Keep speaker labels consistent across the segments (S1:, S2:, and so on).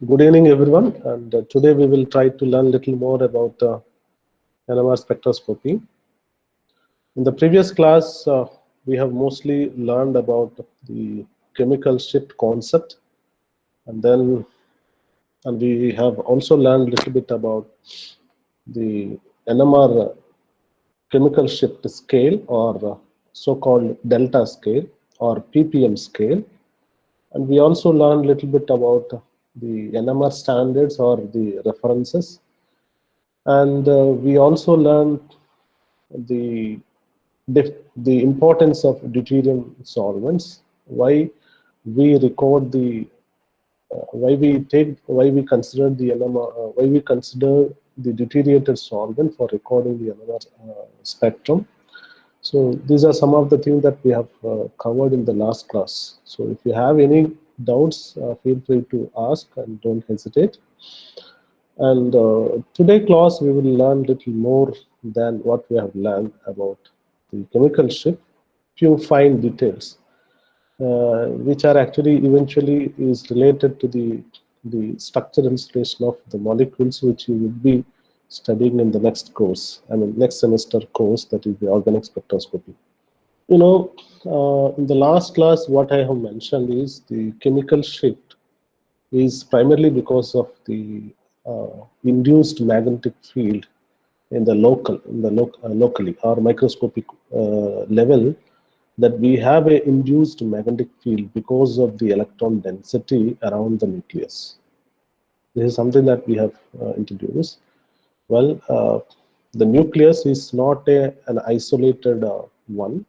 S1: Good evening, everyone. And today we will try to learn a little more about NMR spectroscopy. In the previous class, we have mostly learned about the chemical shift concept, and then we have also learned a little bit about the NMR chemical shift scale, or so-called delta scale or ppm scale. And we also learned a little bit about the NMR standards or the references. And we also learned the the importance of deuterium solvents, why we record the why we consider the NMR, why we consider the deuterated solvent for recording the NMR spectrum. So these are some of the things that we have covered in the last class. So if you have any doubts, feel free to ask and don't hesitate. And today class we will learn little more than what we have learned about the chemical shift, few fine details, which are actually eventually is related to the structural installation of the molecules, which you will be studying in the next course, I mean next semester course, that is the organic spectroscopy. You know, in the last class, what I have mentioned is the chemical shift is primarily because of the induced magnetic field in the locally or microscopic level, that we have a induced magnetic field because of the electron density around the nucleus. This is something that we have introduced. Well, the nucleus is not an isolated one.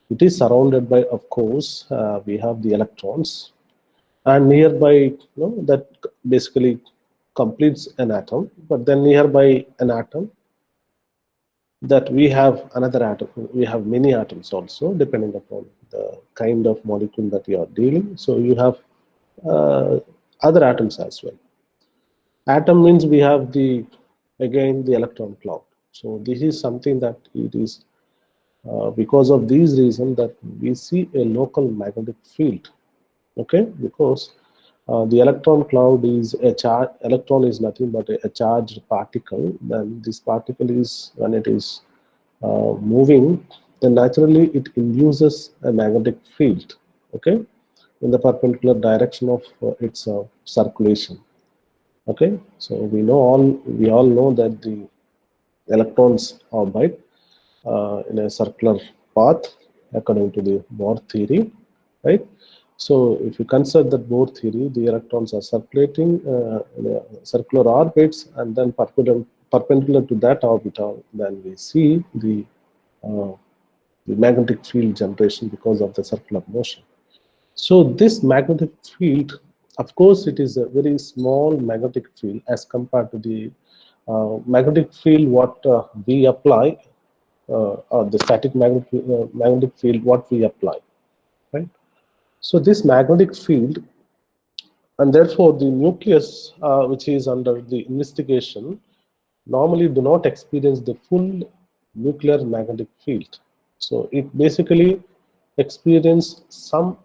S1: It is surrounded by, of course, we have the electrons, and nearby, that basically completes an atom. But then nearby an atom, that we have another atom. We have many atoms also, depending upon the kind of molecule that you are dealing. So you have other atoms as well. Atom means we have again the electron cloud. So this is something that it is because of these reasons that we see a local magnetic field. Okay, because the electron cloud is a charge. Electron is nothing but a charged particle. Then this particle is, when it is moving, then naturally it induces a magnetic field. Okay, in the perpendicular direction of its circulation. Okay, so we all know that the electrons orbit in a circular path according to the Bohr theory, right? So if you consider that Bohr theory, the electrons are circulating in circular orbits, and then perpendicular to that orbital, then we see the magnetic field generation because of the circular motion. So this magnetic field, of course, it is a very small magnetic field as compared to the magnetic field what we apply, or the static magnetic field what we apply, right? So this magnetic field, and therefore the nucleus which is under the investigation, normally do not experience the full nuclear magnetic field. So it basically experience some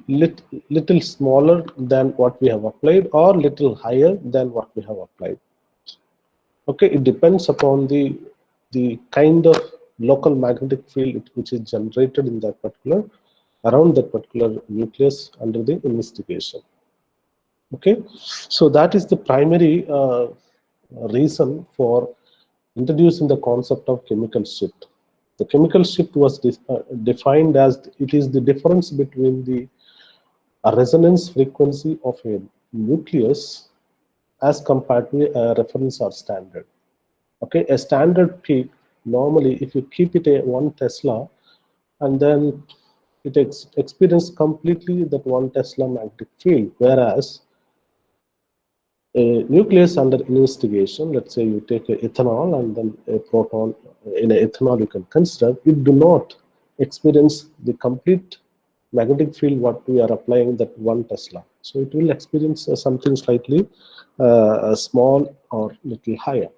S1: little smaller than what we have applied, or little higher than what we have applied. Okay, it depends upon the kind of local magnetic field which is generated in that particular, around that particular nucleus under the investigation. Okay, so that is the primary reason for introducing the concept of chemical shift. The chemical shift was defined as it is the difference between the resonance frequency of a nucleus as compared to a reference or standard. Okay, a standard peak, normally if you keep it at 1 Tesla, and then it experiences completely that 1 Tesla magnetic field, whereas a nucleus under investigation, let's say you take ethanol and then a proton in ethanol, you can consider it do not experience the complete magnetic field what we are applying, that 1 Tesla. So it will experience something slightly small or little higher.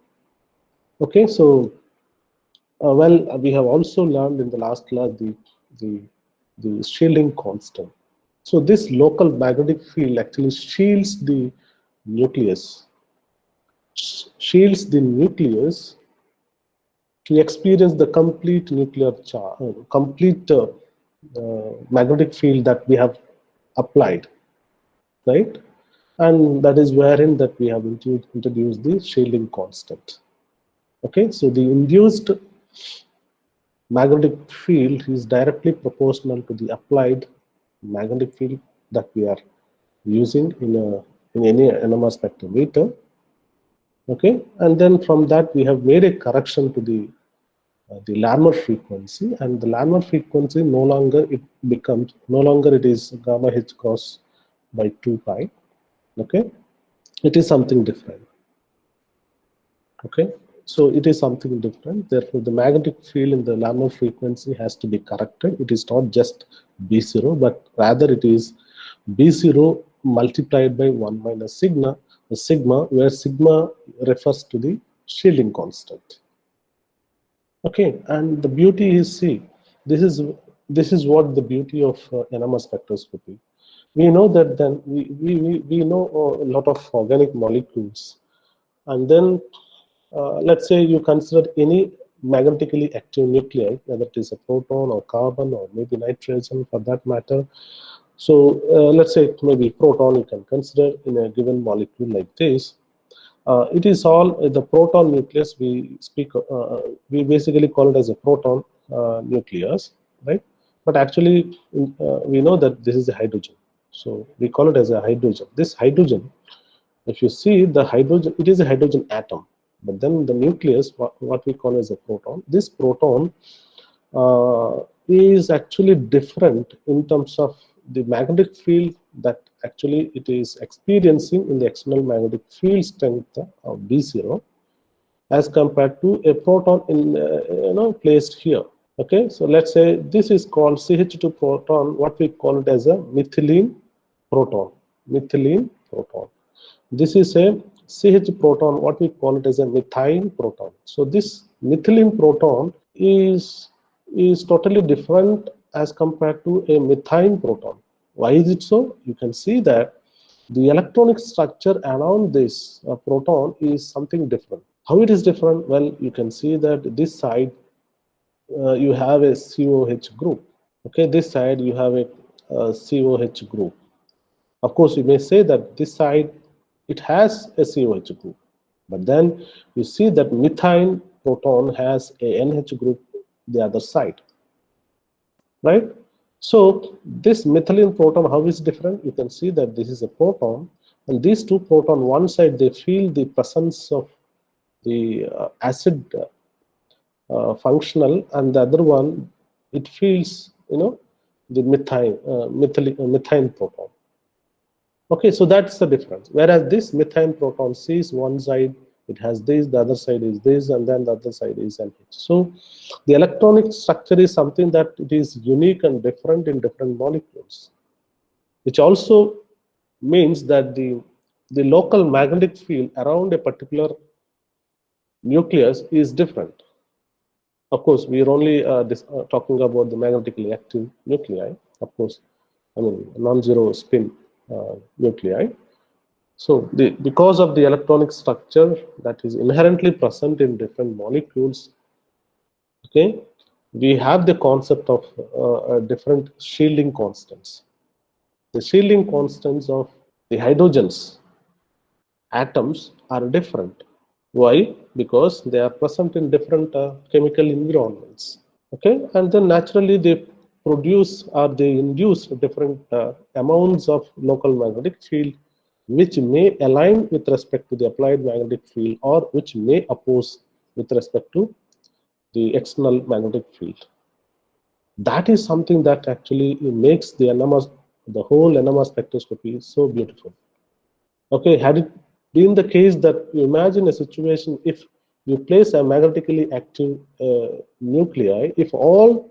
S1: Okay, so well, we have also learned in the last class the shielding constant. So this local magnetic field actually shields the nucleus, shields the nucleus to experience the complete nuclear charge, complete magnetic field that we have applied, right? And that is wherein that we have introduced the shielding constant. Okay, so the induced magnetic field is directly proportional to the applied magnetic field that we are using in any NMR spectrometer. Okay, and then from that we have made a correction to the Larmor frequency, and the Larmor frequency no longer it is gamma h cross by 2 pi. Okay, it is something different. Okay, so it is something different. Therefore, the magnetic field in the Larmor frequency has to be corrected. It is not just B0, but rather it is B0 multiplied by 1 minus sigma, where sigma refers to the shielding constant. Okay, and the beauty is, see, this is what the beauty of NMR spectroscopy. We know that then we know a lot of organic molecules, and then let's say you consider any magnetically active nuclei, whether it is a proton or carbon or maybe nitrogen for that matter. So let's say maybe proton you can consider in a given molecule like this. It is all the proton nucleus. We basically call it as a proton nucleus, right? But actually, we know that this is a hydrogen. So we call it as a hydrogen. This hydrogen, if you see the hydrogen, it is a hydrogen atom. But then the nucleus, what we call as a proton, this proton is actually different in terms of the magnetic field that actually it is experiencing in the external magnetic field strength of B0 as compared to a proton in placed here. Okay, so let's say this is called CH2 proton. What we call it as a methylene proton. Methylene proton. This is a CH proton. What we call it as a methyl proton. So this methylene proton is totally different as compared to a methyl proton. Why is it so? You can see that the electronic structure around this proton is something different. How it is different? Well, you can see that this side you have a COH group. Okay, this side you have a COH group. Of course, you may say that this side it has a COH group, but then you see that methyl proton has a NH group the other side, right? So this methylene proton, how is different? You can see that this is a proton, and these two proton, one side they feel the presence of the acid functional, and the other one it feels the methane proton. Okay, so that's the difference. Whereas this methane proton sees one side, it has this, the other side is this, and then the other side is NH. So the electronic structure is something that it is unique and different in different molecules, which also means that the local magnetic field around a particular nucleus is different. Of course, we are only talking about the magnetically active nuclei. Of course, I mean non-zero spin nuclei. So because of the electronic structure that is inherently present in different molecules, okay, we have the concept of different shielding constants. The shielding constants of the hydrogens atoms are different. Why? Because they are present in different chemical environments. Okay, and then naturally they produce or they induce different amounts of local magnetic field, which may align with respect to the applied magnetic field or which may oppose with respect to the external magnetic field. That is something that actually makes the whole NMR spectroscopy so beautiful. Okay, had it been the case that you imagine a situation if you place a magnetically active nuclei, if all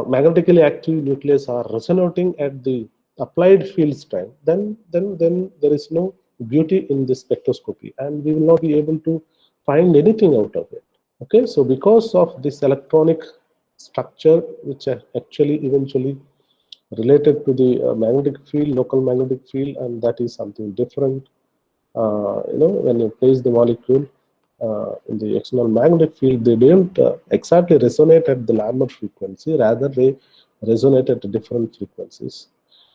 S1: magnetically active nucleus are resonating at the applied field strength, then there is no beauty in this spectroscopy, and we will not be able to find anything out of it. Okay, so because of this electronic structure, which actually eventually related to the magnetic field, local magnetic field, and that is something different. When you place the molecule in the external magnetic field, they don't exactly resonate at the Larmor frequency, rather they resonate at different frequencies.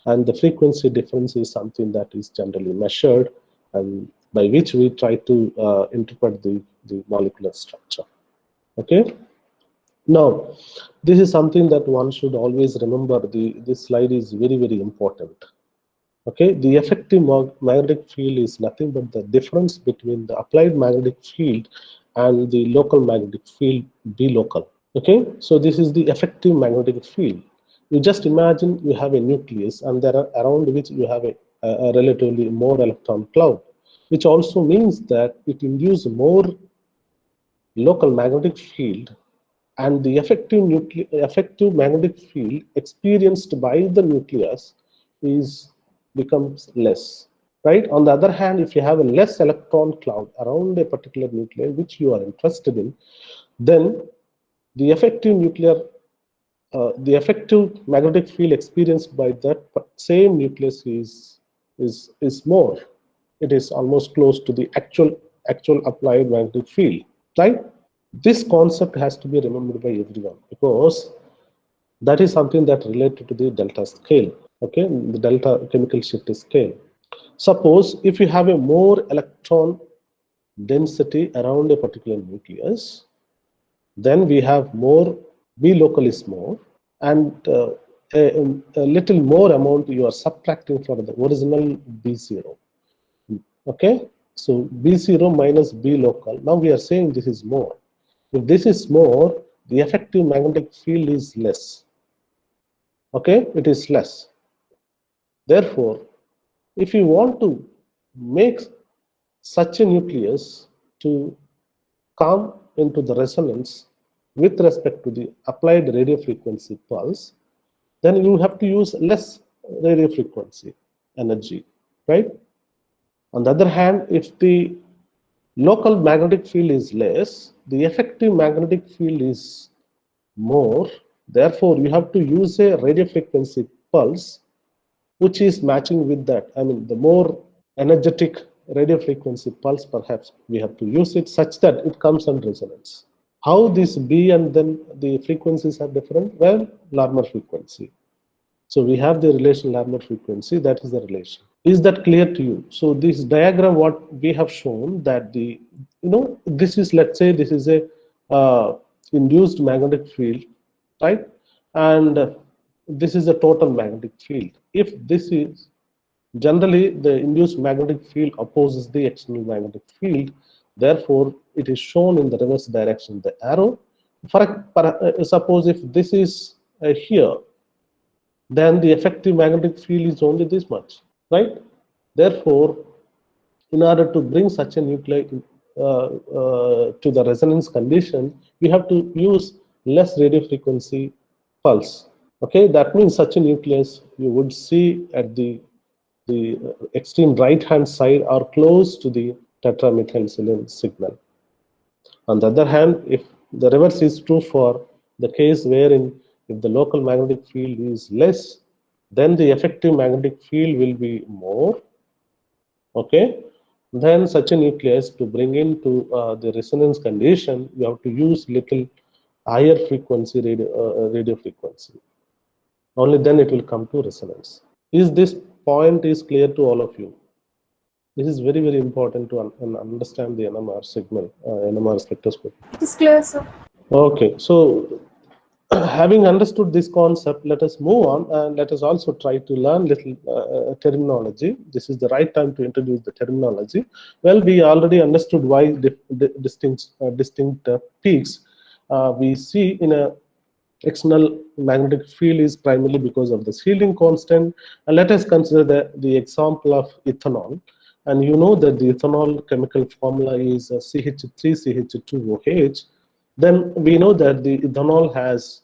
S1: And the frequency difference is something that is generally measured and by which we try to interpret the molecular structure. Okay. Now, this is something that one should always remember. This slide is very, very important. Okay, the effective magnetic field is nothing but the difference between the applied magnetic field and the local magnetic field, B local. Okay, so this is the effective magnetic field. You just imagine you have a nucleus and there are around which you have a relatively more electron cloud, which also means that it induces more local magnetic field, and the effective magnetic field experienced by the nucleus becomes less, right? On the other hand, if you have a less electron cloud around a particular nuclei which you are interested in, then the effective magnetic field experienced by that same nucleus is more. It is almost close to the actual applied magnetic field, right? This concept has to be remembered by everyone because that is something that related to the delta scale, okay, the delta chemical shift scale. Suppose if you have a more electron density around a particular nucleus, then we have more, B local is more, and a little more amount you are subtracting from the original B0. Okay, so B0 minus B local. Now we are saying this is more. If this is more, the effective magnetic field is less. Okay, it is less. Therefore, if you want to make such a nucleus to come into the resonance with respect to the applied radio frequency pulse, then you have to use less radio frequency energy, right? On the other hand, if the local magnetic field is less, the effective magnetic field is more. Therefore, you have to use a radio frequency pulse which is matching with that. I mean, the more energetic radio frequency pulse, perhaps we have to use it such that it comes on resonance. How this B and then the frequencies are different? Well, Larmor frequency. So we have the relation Larmor frequency, that is the relation. Is that clear to you? So this diagram, what we have shown that this is, let's say this is a induced magnetic field, right? And this is a total magnetic field. If this is, generally the induced magnetic field opposes the external magnetic field, therefore it is shown in the reverse direction, the arrow. Suppose if this is here, then the effective magnetic field is only this much, right? Therefore, in order to bring such a nuclei to the resonance condition, we have to use less radio frequency pulse. Okay, that means such a nucleus you would see at the extreme right hand side or close to the tetramethylsilane signal. On the other hand, if the reverse is true for the case wherein if the local magnetic field is less, then the effective magnetic field will be more. Okay, then such a nucleus, to bring into the resonance condition, you have to use little higher frequency radio frequency. Only then it will come to resonance. Is this point is clear to all of you? This is very, very important to understand the NMR signal, NMR spectroscopy.
S2: It is clear, sir.
S1: Okay, so having understood this concept, let us move on and let us also try to learn little terminology. This is the right time to introduce the terminology. Well, we already understood why distinct peaks we see in a external magnetic field is primarily because of the shielding constant. And let us consider the example of ethanol. And you know that the ethanol chemical formula is CH3CH2OH. Then we know that the ethanol has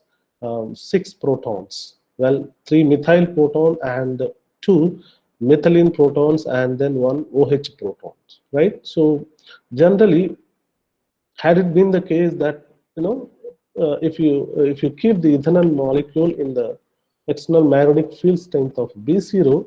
S1: 6 protons. Well, 3 methyl proton and 2 methylene protons and then 1 OH protons, right? So generally, had it been the case that if you keep the ethanol molecule in the external magnetic field strength of B0.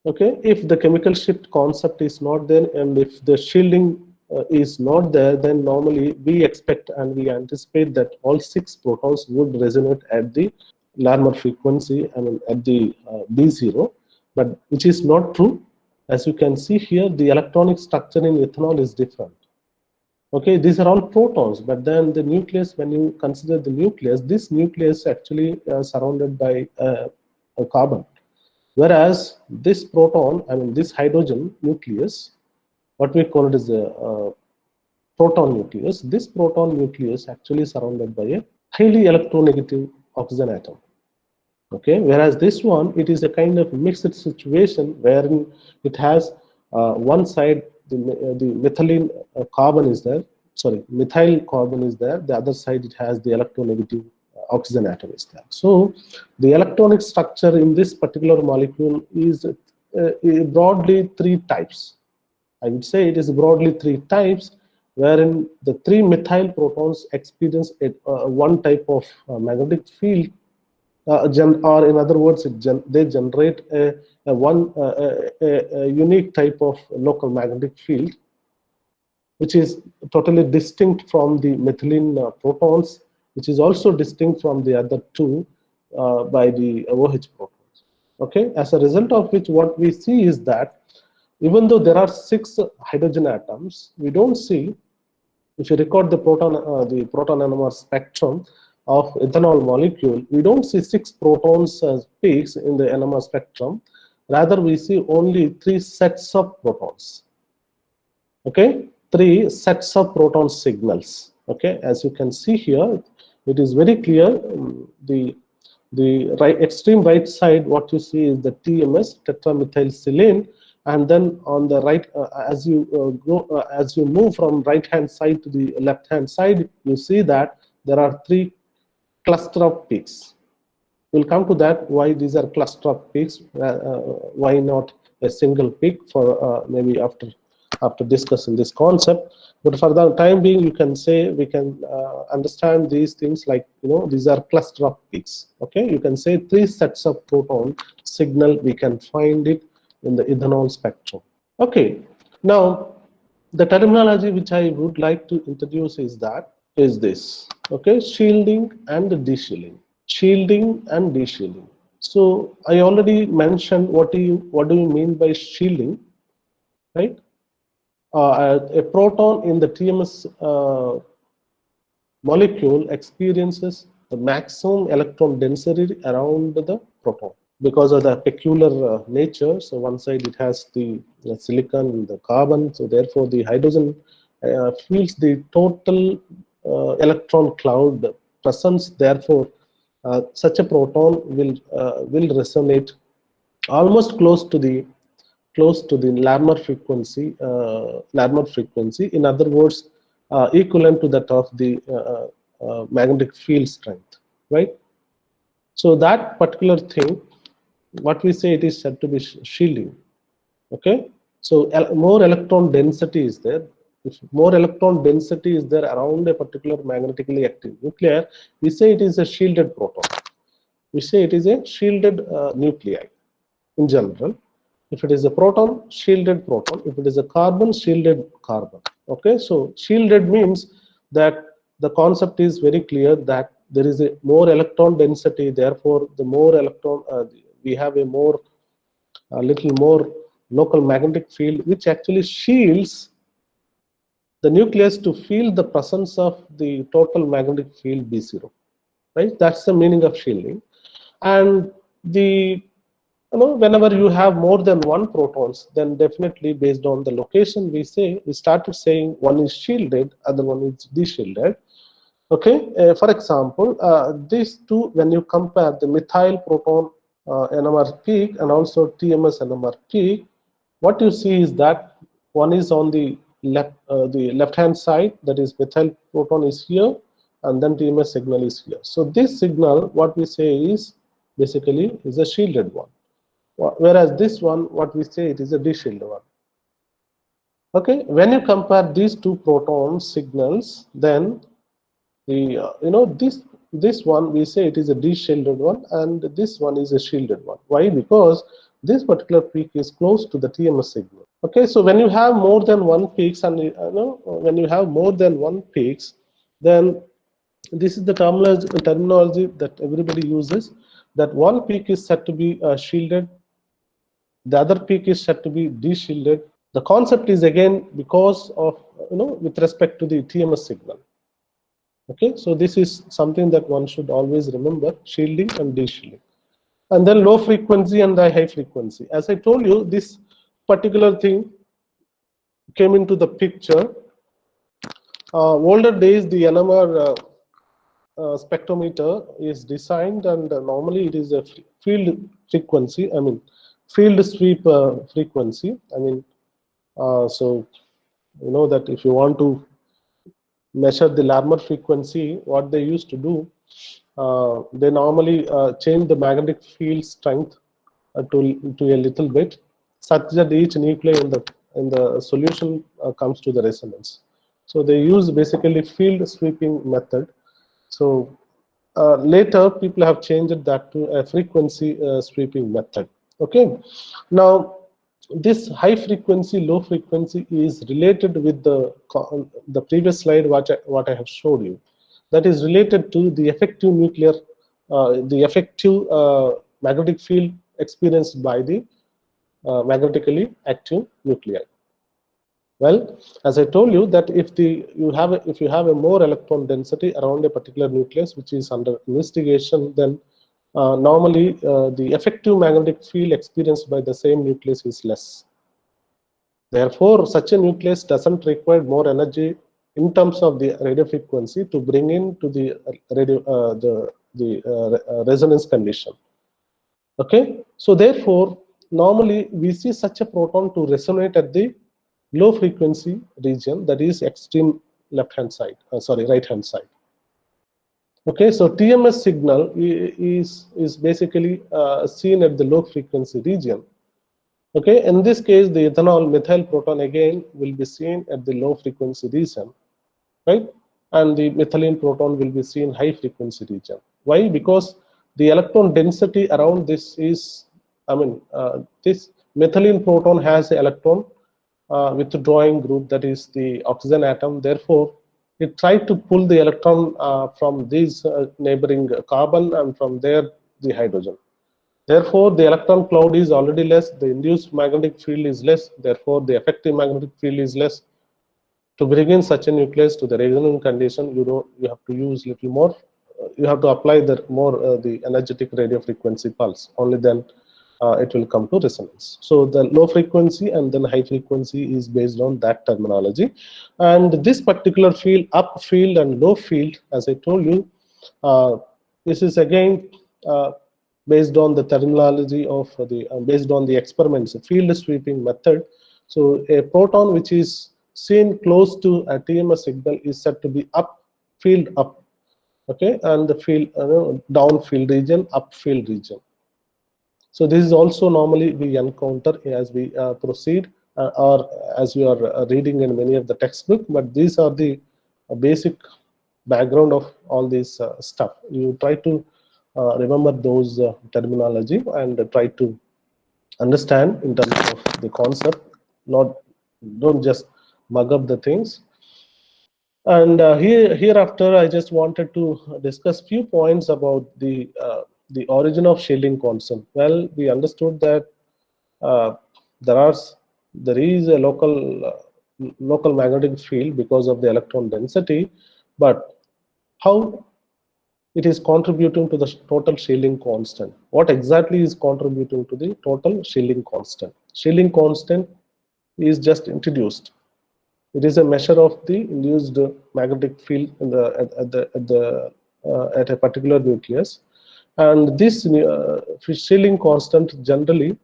S1: Okay, if the chemical shift concept is not there and if the shielding is not there, then normally we expect and we anticipate that all 6 protons would resonate at the Larmor frequency, I mean at the B0, but which is not true. As you can see here, the electronic structure in ethanol is different. Okay, these are all protons, but then the nucleus, when you consider the nucleus, this nucleus actually surrounded by a carbon. Whereas this proton, I mean this hydrogen nucleus, what we call it is a proton nucleus. This proton nucleus actually surrounded by a highly electronegative oxygen atom. Okay, whereas this one, it is a kind of mixed situation wherein it has one side the methylene carbon is there, sorry, methyl carbon is there. The other side it has the electronegative oxygen atom is there. So the electronic structure in this particular molecule is broadly 3 types. I would say it is broadly 3 types, wherein the 3 methyl protons experience one type of magnetic field, or in other words, they generate a unique type of local magnetic field, which is totally distinct from the methylene protons, which is also distinct from the other 2 by the OH protons. Okay, as a result of which, what we see is that even though there are 6 hydrogen atoms, we don't see, if you record the proton NMR spectrum of ethanol molecule, we don't see 6 protons as peaks in the NMR spectrum. Rather, we see only 3 sets of protons. Okay, 3 sets of proton signals. Okay, as you can see here, it is very clear. The right, extreme right side, what you see is the TMS, tetramethylsilane, and then on the right, as you move from right hand side to the left hand side, you see that there are 3 cluster of peaks. We'll come to that, why these are cluster of peaks, why not a single peak, for maybe after discussing this concept. But for the time being, you can say, we can understand these things like, these are cluster of peaks. Okay, you can say 3 sets of proton signal, we can find it in the ethanol spectrum. Okay, now the terminology which I would like to introduce is this. Okay, shielding and deshielding. Shielding and deshielding. So I already mentioned what do you mean by shielding, right? A proton in the TMS molecule experiences the maximum electron density around the proton because of the peculiar nature. So one side it has the silicon, the carbon, so therefore the hydrogen feels the total electron cloud presence. Therefore such a proton will resonate almost close to the Larmor frequency. In other words, equivalent to that of the magnetic field strength, right? So that particular thing, what we say, it is said to be shielding. Okay, so more electron density is there. If more electron density is there around a particular magnetically active nuclear, we say it is a shielded proton. We say it is a shielded nuclei in general. If it is a proton, shielded proton. If it is a carbon, shielded carbon. Okay, so shielded means that the concept is very clear that there is a more electron density. Therefore, the more electron, we have a little more local magnetic field, which actually shields the nucleus to feel the presence of the total magnetic field B0. Right? That's the meaning of shielding. And whenever you have more than 1 protons, then definitely based on the location, we started saying one is shielded, other one is deshielded. Okay, for example, these two, when you compare the methyl proton NMR peak and also TMS NMR peak, what you see is that one is on the left hand side, that is methyl proton is here, and then TMS signal is here. So this signal, what we say is basically is a shielded one. Whereas this one, what we say, it is a deshielded one. Okay, when you compare these 2 proton signals, then the this this one we say it is a de-shielded one, and this one is a shielded one. Why? Because this particular peak is close to the TMS signal. Okay, so when you have more than one peaks, and when you have more than one peaks, then this is the terminology that everybody uses, that one peak is said to be shielded, the other peak is said to be de-shielded. The concept is again because of, with respect to the TMS signal. Okay, so this is something that one should always remember: shielding and de-shielding. And then low frequency and the high frequency. As I told you, this particular thing came into the picture. Older days, the NMR spectrometer is designed, and normally it is a field frequency. I mean, field sweep frequency. I mean, so you know that if you want to measure the Larmor frequency, what they used to do, they normally change the magnetic field strength to a little bit, such that each nuclei in the solution comes to the resonance. So they use basically field sweeping method. So later people have changed that to a frequency sweeping method. Okay, now this high frequency low frequency is related with the previous slide what I have showed you. That is related to the effective nuclear the effective magnetic field experienced by the magnetically active nuclei. Well, as I told you, that if you have a more electron density around a particular nucleus which is under investigation, then normally the effective magnetic field experienced by the same nucleus is less. Therefore, such a nucleus doesn't require more energy in terms of the radio frequency to bring into the resonance condition. Okay, so therefore, normally we see such a proton to resonate at the low frequency region, that is extreme left hand side, right hand side. Okay, so TMS signal is basically seen at the low frequency region. Okay, in this case, the ethanol methyl proton again will be seen at the low frequency region, right? And the methylene proton will be seen high frequency region. Why? Because the electron density around this is, this methylene proton has an electron withdrawing group, that is the oxygen atom. Therefore, it tried to pull the electron from these neighboring carbon, and from there the hydrogen. Therefore, the electron cloud is already less, the induced magnetic field is less, therefore the effective magnetic field is less. To bring in such a nucleus to the resonance condition, you have to use little more. You have to apply the energetic radio frequency pulse. Only then it will come to resonance. So the low frequency and then high frequency is based on that terminology. And this particular field, up field and low field, as I told you, this is again based on the terminology of based on the experiments, field sweeping method. So a proton which is seen close to a TMS signal is said to be up field up, okay, and the field down field region, up field region. So this is also normally we encounter as we proceed, or as we are reading in many of the textbook. But these are the basic background of all this stuff. You try to remember those terminology and try to understand in terms of the concept. Don't just mug up the things. And hereafter, I just wanted to discuss few points about the origin of shielding constant. Well, we understood that there is a local magnetic field because of the electron density, but how it is contributing to the total shielding constant? What exactly is contributing to the total shielding constant? Shielding constant is just introduced. It is a measure of the induced magnetic field in at a particular nucleus, and this shielding constant generally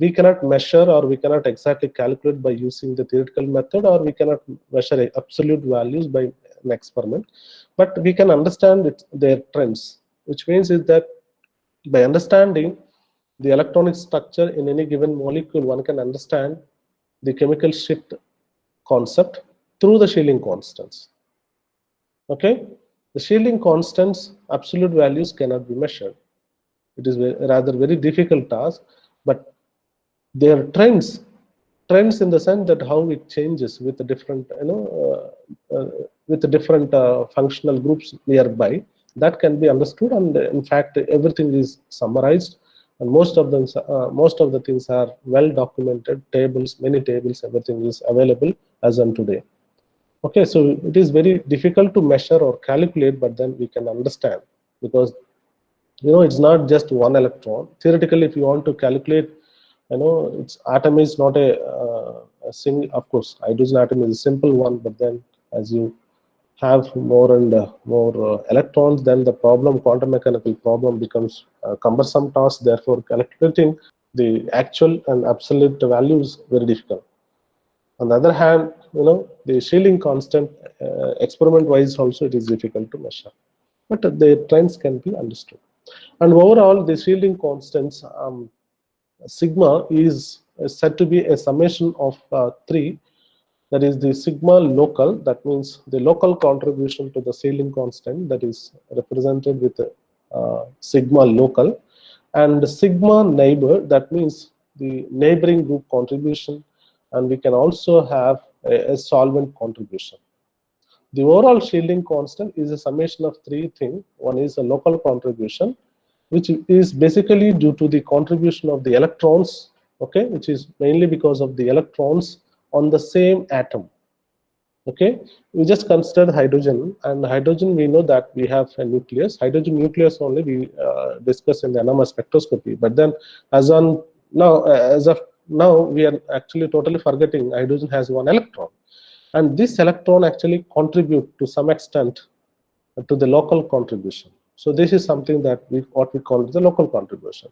S1: we cannot measure, or we cannot exactly calculate by using the theoretical method, or we cannot measure absolute values by an experiment, but we can understand their trends, which means is that by understanding the electronic structure in any given molecule, one can understand the chemical shift concept through the shielding constants. Okay, The shielding constants, absolute values cannot be measured. It is rather very difficult task, but there are trends in the sense that how it changes with the different, with the different functional groups nearby, that can be understood, and in fact everything is summarized, and most of the things are well documented, tables, many tables, everything is available as on today. Okay, so it is very difficult to measure or calculate, but then we can understand, because it's not just one electron. Theoretically, if you want to calculate, its atom is not a single. Of course, hydrogen atom is a simple one, but then as you have more and more electrons, then the problem, quantum mechanical problem, becomes a cumbersome task. Therefore, calculating the actual and absolute value is very difficult. On the other hand, the shielding constant, experiment wise also it is difficult to measure, but the trends can be understood. And overall, the shielding constants, sigma, is said to be a summation of three. That is the sigma local, that means the local contribution to the shielding constant, that is represented with sigma local, and sigma neighbor, that means the neighboring group contribution, and we can also have a solvent contribution. The overall shielding constant is a summation of three things. One is a local contribution, which is basically due to the contribution of the electrons, okay, which is mainly because of the electrons on the same atom. Okay, we just consider hydrogen, and hydrogen, we know that we have a nucleus. Hydrogen nucleus only we discuss in the NMR spectroscopy, but then as of now, we are actually totally forgetting hydrogen has one electron, and this electron actually contribute to some extent to the local contribution. So this is something that what we call the local contribution.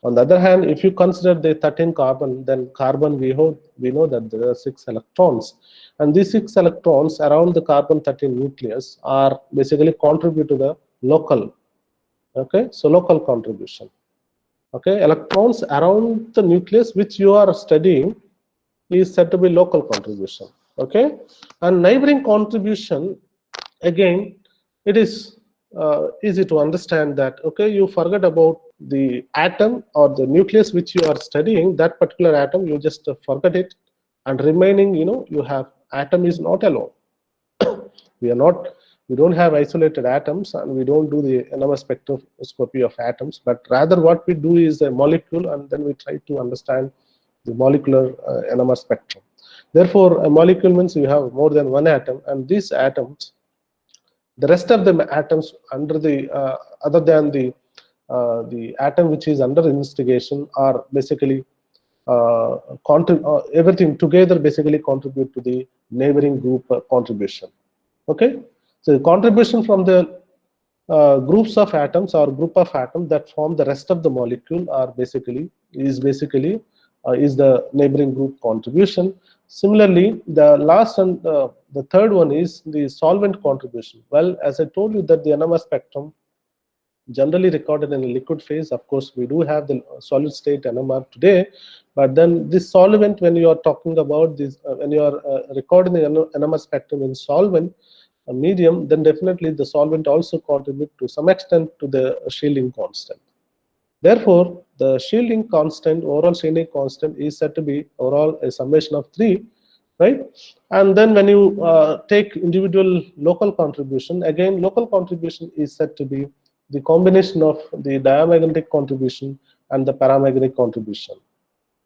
S1: On the other hand, if you consider the 13 carbon, then carbon, we know that there are 6 electrons, and these 6 electrons around the carbon 13 nucleus are basically contribute to the local. Okay, so local contribution. Okay, electrons around the nucleus which you are studying is said to be local contribution. Okay, and neighboring contribution, again, it is easy to understand that, okay, you forget about the atom or the nucleus which you are studying, that particular atom, you just forget it, and remaining, you have atom is not alone. We don't have isolated atoms, and we don't do the NMR spectroscopy of atoms, but rather what we do is a molecule, and then we try to understand the molecular NMR spectrum. Therefore, a molecule means you have more than one atom, and these atoms, the rest of the atoms under the other than the atom which is under investigation are basically everything together basically contribute to the neighboring group contribution. Okay, so the contribution from the groups of atoms or group of atoms that form the rest of the molecule are basically is the neighboring group contribution. Similarly, the last and the third one is the solvent contribution. Well, as I told you that the NMR spectrum generally recorded in a liquid phase. Of course, we do have the solid state NMR today, but then this solvent, when you are talking about this, when you are recording the NMR spectrum in solvent medium, then definitely the solvent also contribute to some extent to the shielding constant. Therefore, the shielding constant, overall shielding constant, is said to be overall a summation of 3, right? And then when you take individual local contribution, again, local contribution is said to be the combination of the diamagnetic contribution and the paramagnetic contribution.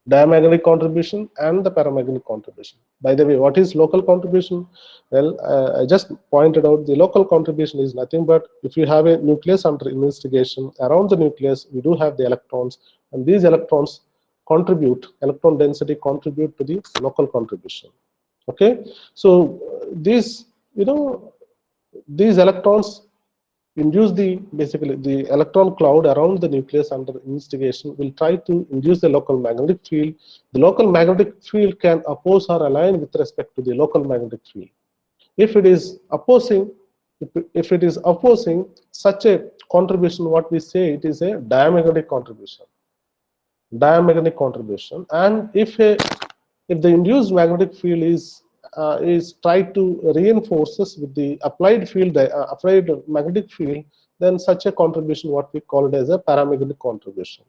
S1: Diamagnetic contribution and the paramagnetic contribution. By the way, what is local contribution? Well, I just pointed out the local contribution is nothing but if you have a nucleus under investigation, around the nucleus we do have the electrons, and these electrons contribute, electron density contribute to the local contribution. Okay, so these these electrons induce basically the electron cloud around the nucleus under investigation will try to induce the local magnetic field. The local magnetic field can oppose or align with respect to the local magnetic field. If it is opposing, such a contribution, what we say, it is a diamagnetic contribution. Diamagnetic contribution, and if the induced magnetic field is is tried to reinforces with the applied field, applied magnetic field, then such a contribution, what we call it as a paramagnetic contribution.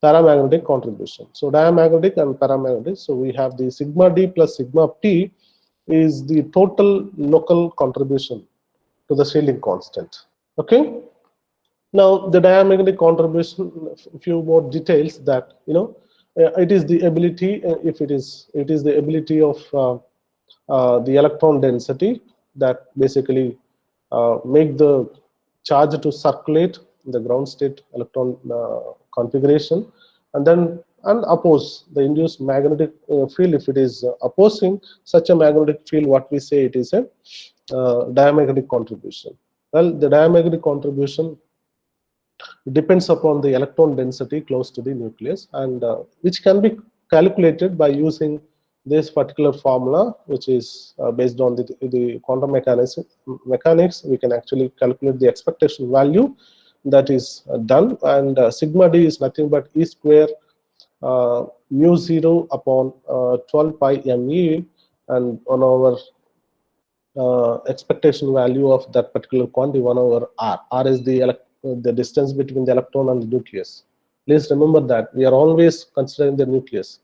S1: Paramagnetic contribution. So diamagnetic and paramagnetic. So we have the sigma d plus sigma p is the total local contribution to the shielding constant. Okay. Now the diamagnetic contribution, a few more details that it is the ability, if it is the ability of the electron density that basically make the charge to circulate the ground state electron configuration, and then oppose the induced magnetic field. If it is opposing such a magnetic field, what we say it is a diamagnetic contribution. Well, the diamagnetic contribution depends upon the electron density close to the nucleus, and which can be calculated by using this particular formula, which is based on the quantum mechanics. We can actually calculate the expectation value that is done, and sigma d is nothing but E square mu 0 upon 12 pi me, and on our expectation value of that particular quantity 1 over r. R is the distance between the electron and the nucleus. Please remember that we are always considering the nucleus.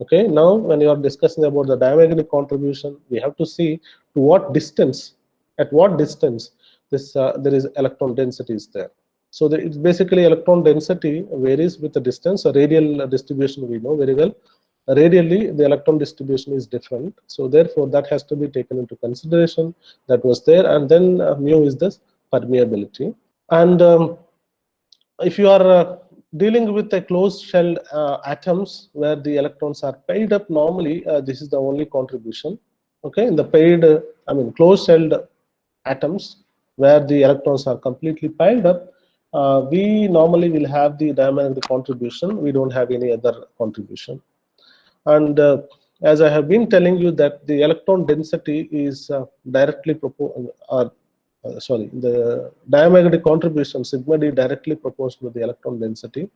S1: Okay, now when you are discussing about the diamagnetic contribution, we have to see to what distance, at what distance this there is electron density is there. So it's basically electron density varies with the distance. A radial distribution we know very well. Radially the electron distribution is different, so therefore that has to be taken into consideration. That was there, and then mu is this permeability. And if you are dealing with a closed shelled atoms where the electrons are paired up, normally this is the only contribution. Okay, in the paired closed shelled atoms where the electrons are completely piled up, we normally will have the diamagnetic contribution. We don't have any other contribution. And as I have been telling you that the electron density is directly the diamagnetic contribution sigma d directly proportional to the electron density.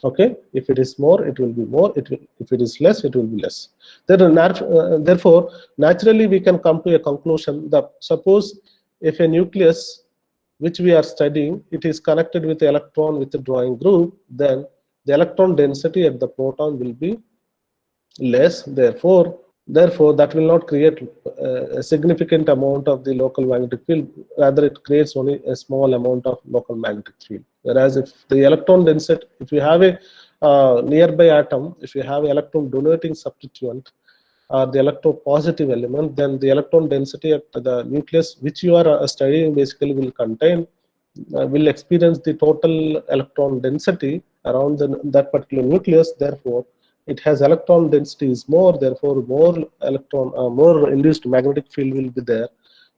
S1: Okay, if it is more, it will be more. If it is less, it will be less. Therefore, naturally we can come to a conclusion that suppose if a nucleus which we are studying, it is connected with the electron withdrawing group, then the electron density at the proton will be less. Therefore that will not create a significant amount of the local magnetic field. Rather, it creates only a small amount of local magnetic field. Whereas if the electron density, if you have a nearby atom, if you have an electron donating substituent or the electropositive element, then the electron density at the nucleus which you are studying basically will contain, will experience the total electron density around that particular nucleus. Therefore, it has electron density is more, therefore more induced magnetic field will be there,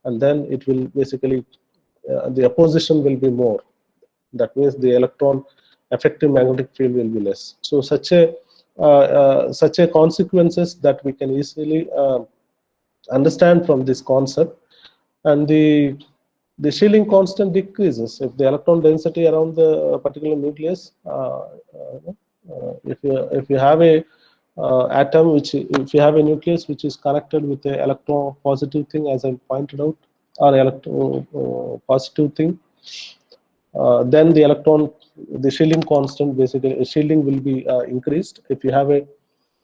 S1: and then it will basically the opposition will be more. That means the electron effective magnetic field will be less. So such a consequences that we can easily understand from this concept. And the shielding constant decreases if the electron density around the particular nucleus. If you have a atom if you have a nucleus which is connected with the electropositive thing, as I pointed out, or electropositive thing, then the shielding constant, basically shielding will be increased. If you have a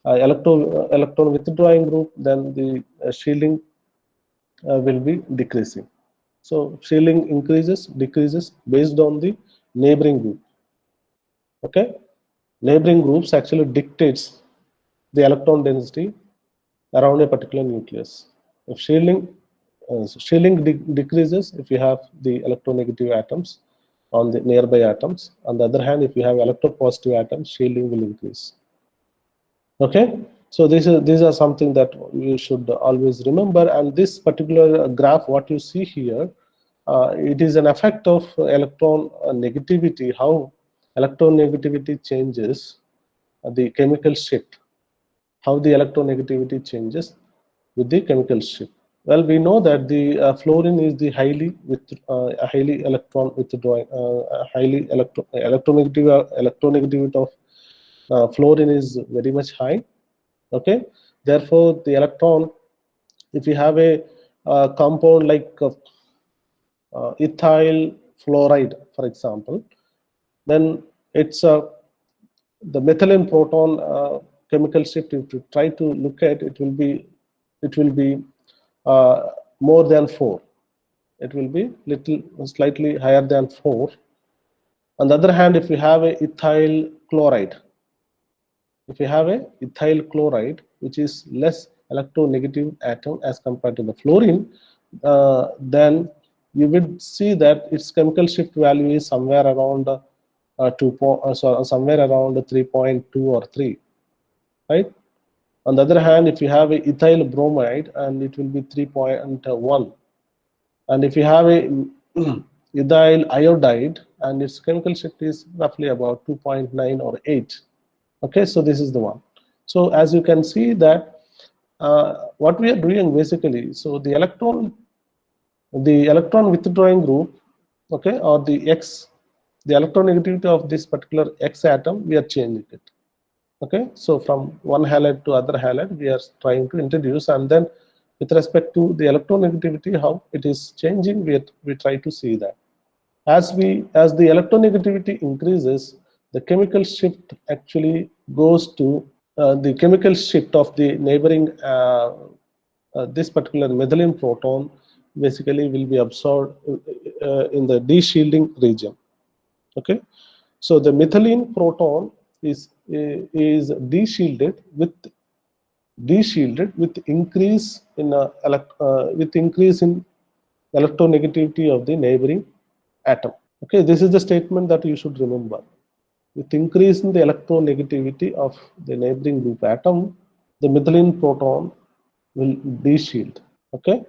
S1: electron withdrawing group, then the shielding will be decreasing. So shielding decreases based on the neighboring group. Okay, neighboring groups actually dictates the electron density around a particular nucleus. If shielding decreases if you have the electronegative atoms on the nearby atoms. On the other hand, if you have electropositive atoms, shielding will increase. Okay, so these are something that you should always remember. And this particular graph, what you see here, it is an effect of electron negativity, how electron negativity changes the chemical shift, how the electronegativity changes with the chemical shift. Well, we know that the fluorine is the highly electron withdrawing, electronegativity of fluorine is very much high. Okay, therefore the electron If you have a compound like ethyl fluoride, for example, then it's the methylene proton chemical shift. If you try to look at it, it will be more than 4. It will be slightly higher than 4. On the other hand, if you have a ethyl chloride, which is less electronegative atom as compared to the fluorine, then you would see that its chemical shift value is somewhere around somewhere around 3.2 or 3, right? On the other hand, if you have a ethyl bromide, and it will be 3.1, and if you have a ethyl iodide, and its chemical shift is roughly about 2.9 or 8. Okay, so this is the one. So as you can see that what we are doing basically, so the electron withdrawing group, okay, or the electronegativity of this particular X atom, we are changing it. Okay, so from one halide to other halide, we are trying to introduce, and then with respect to the electronegativity, how it is changing, we try to see that. As the electronegativity increases, the chemical shift actually goes to the chemical shift of the neighboring this particular methylene proton basically will be absorbed in the de-shielding region. Okay, so the methylene proton is de-shielded with increase in electronegativity of the neighboring atom. Okay, this is the statement that you should remember. With increase in the electronegativity of the neighboring group atom, the methylene proton will de-shield. Okay,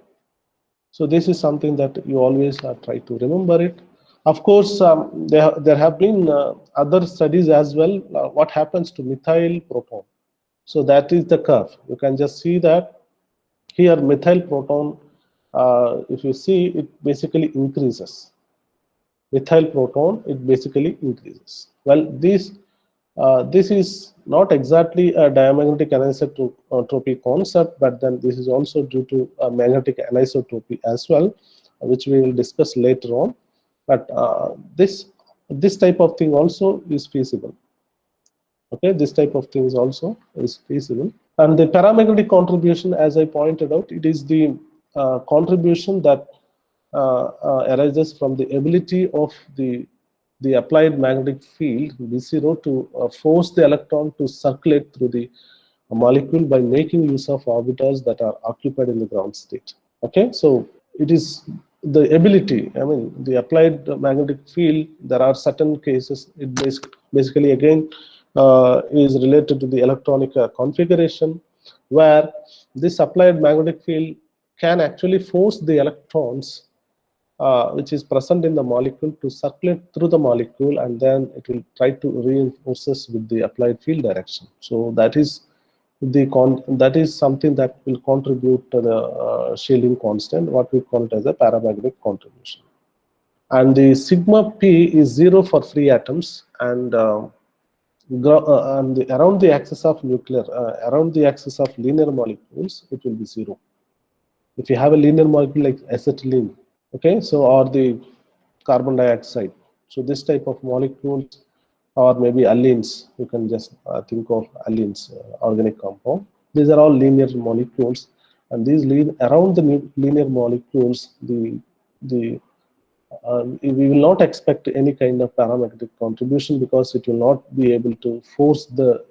S1: so this is something that you always try to remember it. Of course, there have been other studies as well. What happens to methyl proton? So that is the curve. You can just see that here methyl proton, if you see, it basically increases. Methyl proton, it basically increases. Well, this is not exactly a diamagnetic anisotropy concept, but then this is also due to magnetic anisotropy as well, which we will discuss later on. But this type of thing also is feasible. Okay, this type of thing is also feasible. And the paramagnetic contribution, as I pointed out, it is the contribution that arises from the ability of the applied magnetic field B0 to force the electron to circulate through the molecule by making use of orbitals that are occupied in the ground state. Okay, so it is the ability, I mean, the applied magnetic field, there are certain cases, it basically again is related to the electronic configuration, where this applied magnetic field can actually force the electrons which is present in the molecule to circulate through the molecule, and then it will try to reinforce with the applied field direction. So that is something that will contribute to the shielding constant, what we call it as a paramagnetic contribution. And the sigma p is 0 for free atoms, and around the axis of around the axis of linear molecules, it will be 0. If you have a linear molecule like acetylene, okay, so, or the carbon dioxide, so this type of molecules, or maybe allenes, you can just think of allenes, organic compound. These are all linear molecules, and these around the linear molecules, we will not expect any kind of paramagnetic contribution, because it will not be able to force the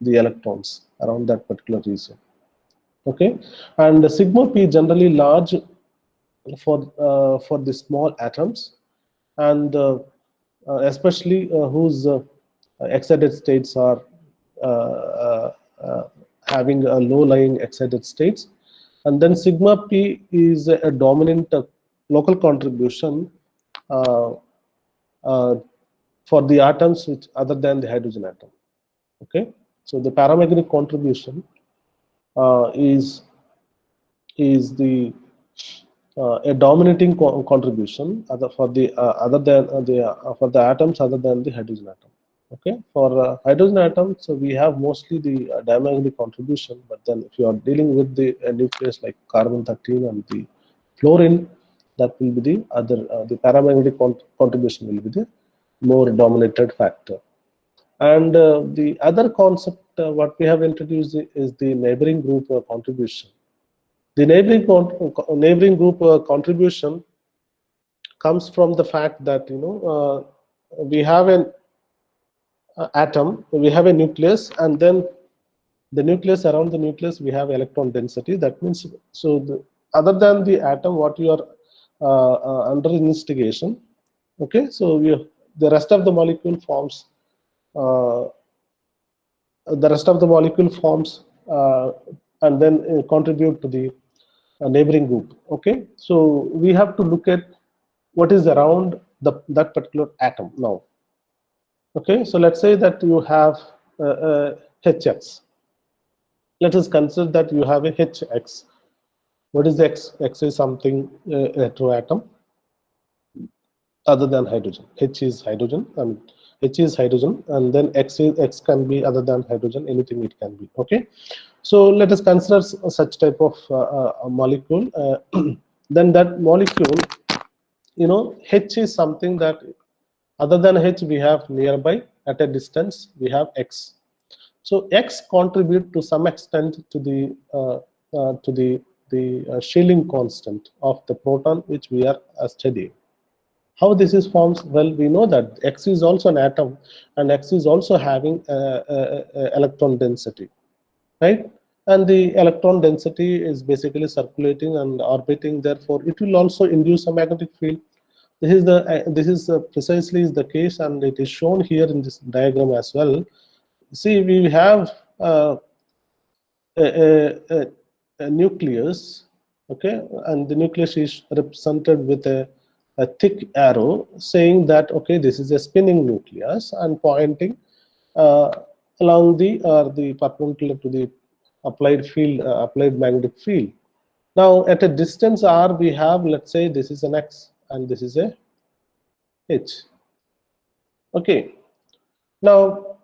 S1: electrons around that particular region. Okay, and the sigma p generally large for the small atoms, and especially whose excited states are having a low-lying excited states. And then sigma p is a dominant local contribution for the atoms which other than the hydrogen atom. Okay, so the paramagnetic contribution is the a dominating contribution for the for the atoms other than the hydrogen atom. Okay, for hydrogen atom, so we have mostly the diamagnetic contribution, but then if you are dealing with the nucleus like carbon 13 and the fluorine, that will be the other, the paramagnetic contribution will be the more dominated factor. And the other concept what we have introduced is the neighboring group contribution. The neighboring group contribution comes from the fact that we have an atom, we have a nucleus, and then the nucleus, around the nucleus we have electron density. That means, so other than the atom what you are under investigation, okay, so the rest of the molecule forms uh, uh, and then contribute to the neighboring group. Okay, so we have to look at what is around that particular atom now. Okay, so let's say that you have HX. Let us consider that you have a HX. What is X? X is something heteroatom other than hydrogen. H is hydrogen, and H is hydrogen, and then X can be other than hydrogen, anything it can be. Okay, so let us consider such type of molecule. Then that molecule, H is something that other than H we have nearby, at a distance we have X. So X contribute to some extent to the Schilling constant of the proton which we are studying. How this is formed? Well, we know that X is also an atom, and X is also having electron density, right? And the electron density is basically circulating and orbiting. Therefore, it will also induce a magnetic field. This is precisely is the case, and it is shown here in this diagram as well. See, we have a nucleus, okay, and the nucleus is represented with a thick arrow saying that, okay, this is a spinning nucleus, and pointing uh, along the perpendicular to the applied field, applied magnetic field. Now, at a distance r, we have, let's say, this is an X and this is a H. Okay. Now,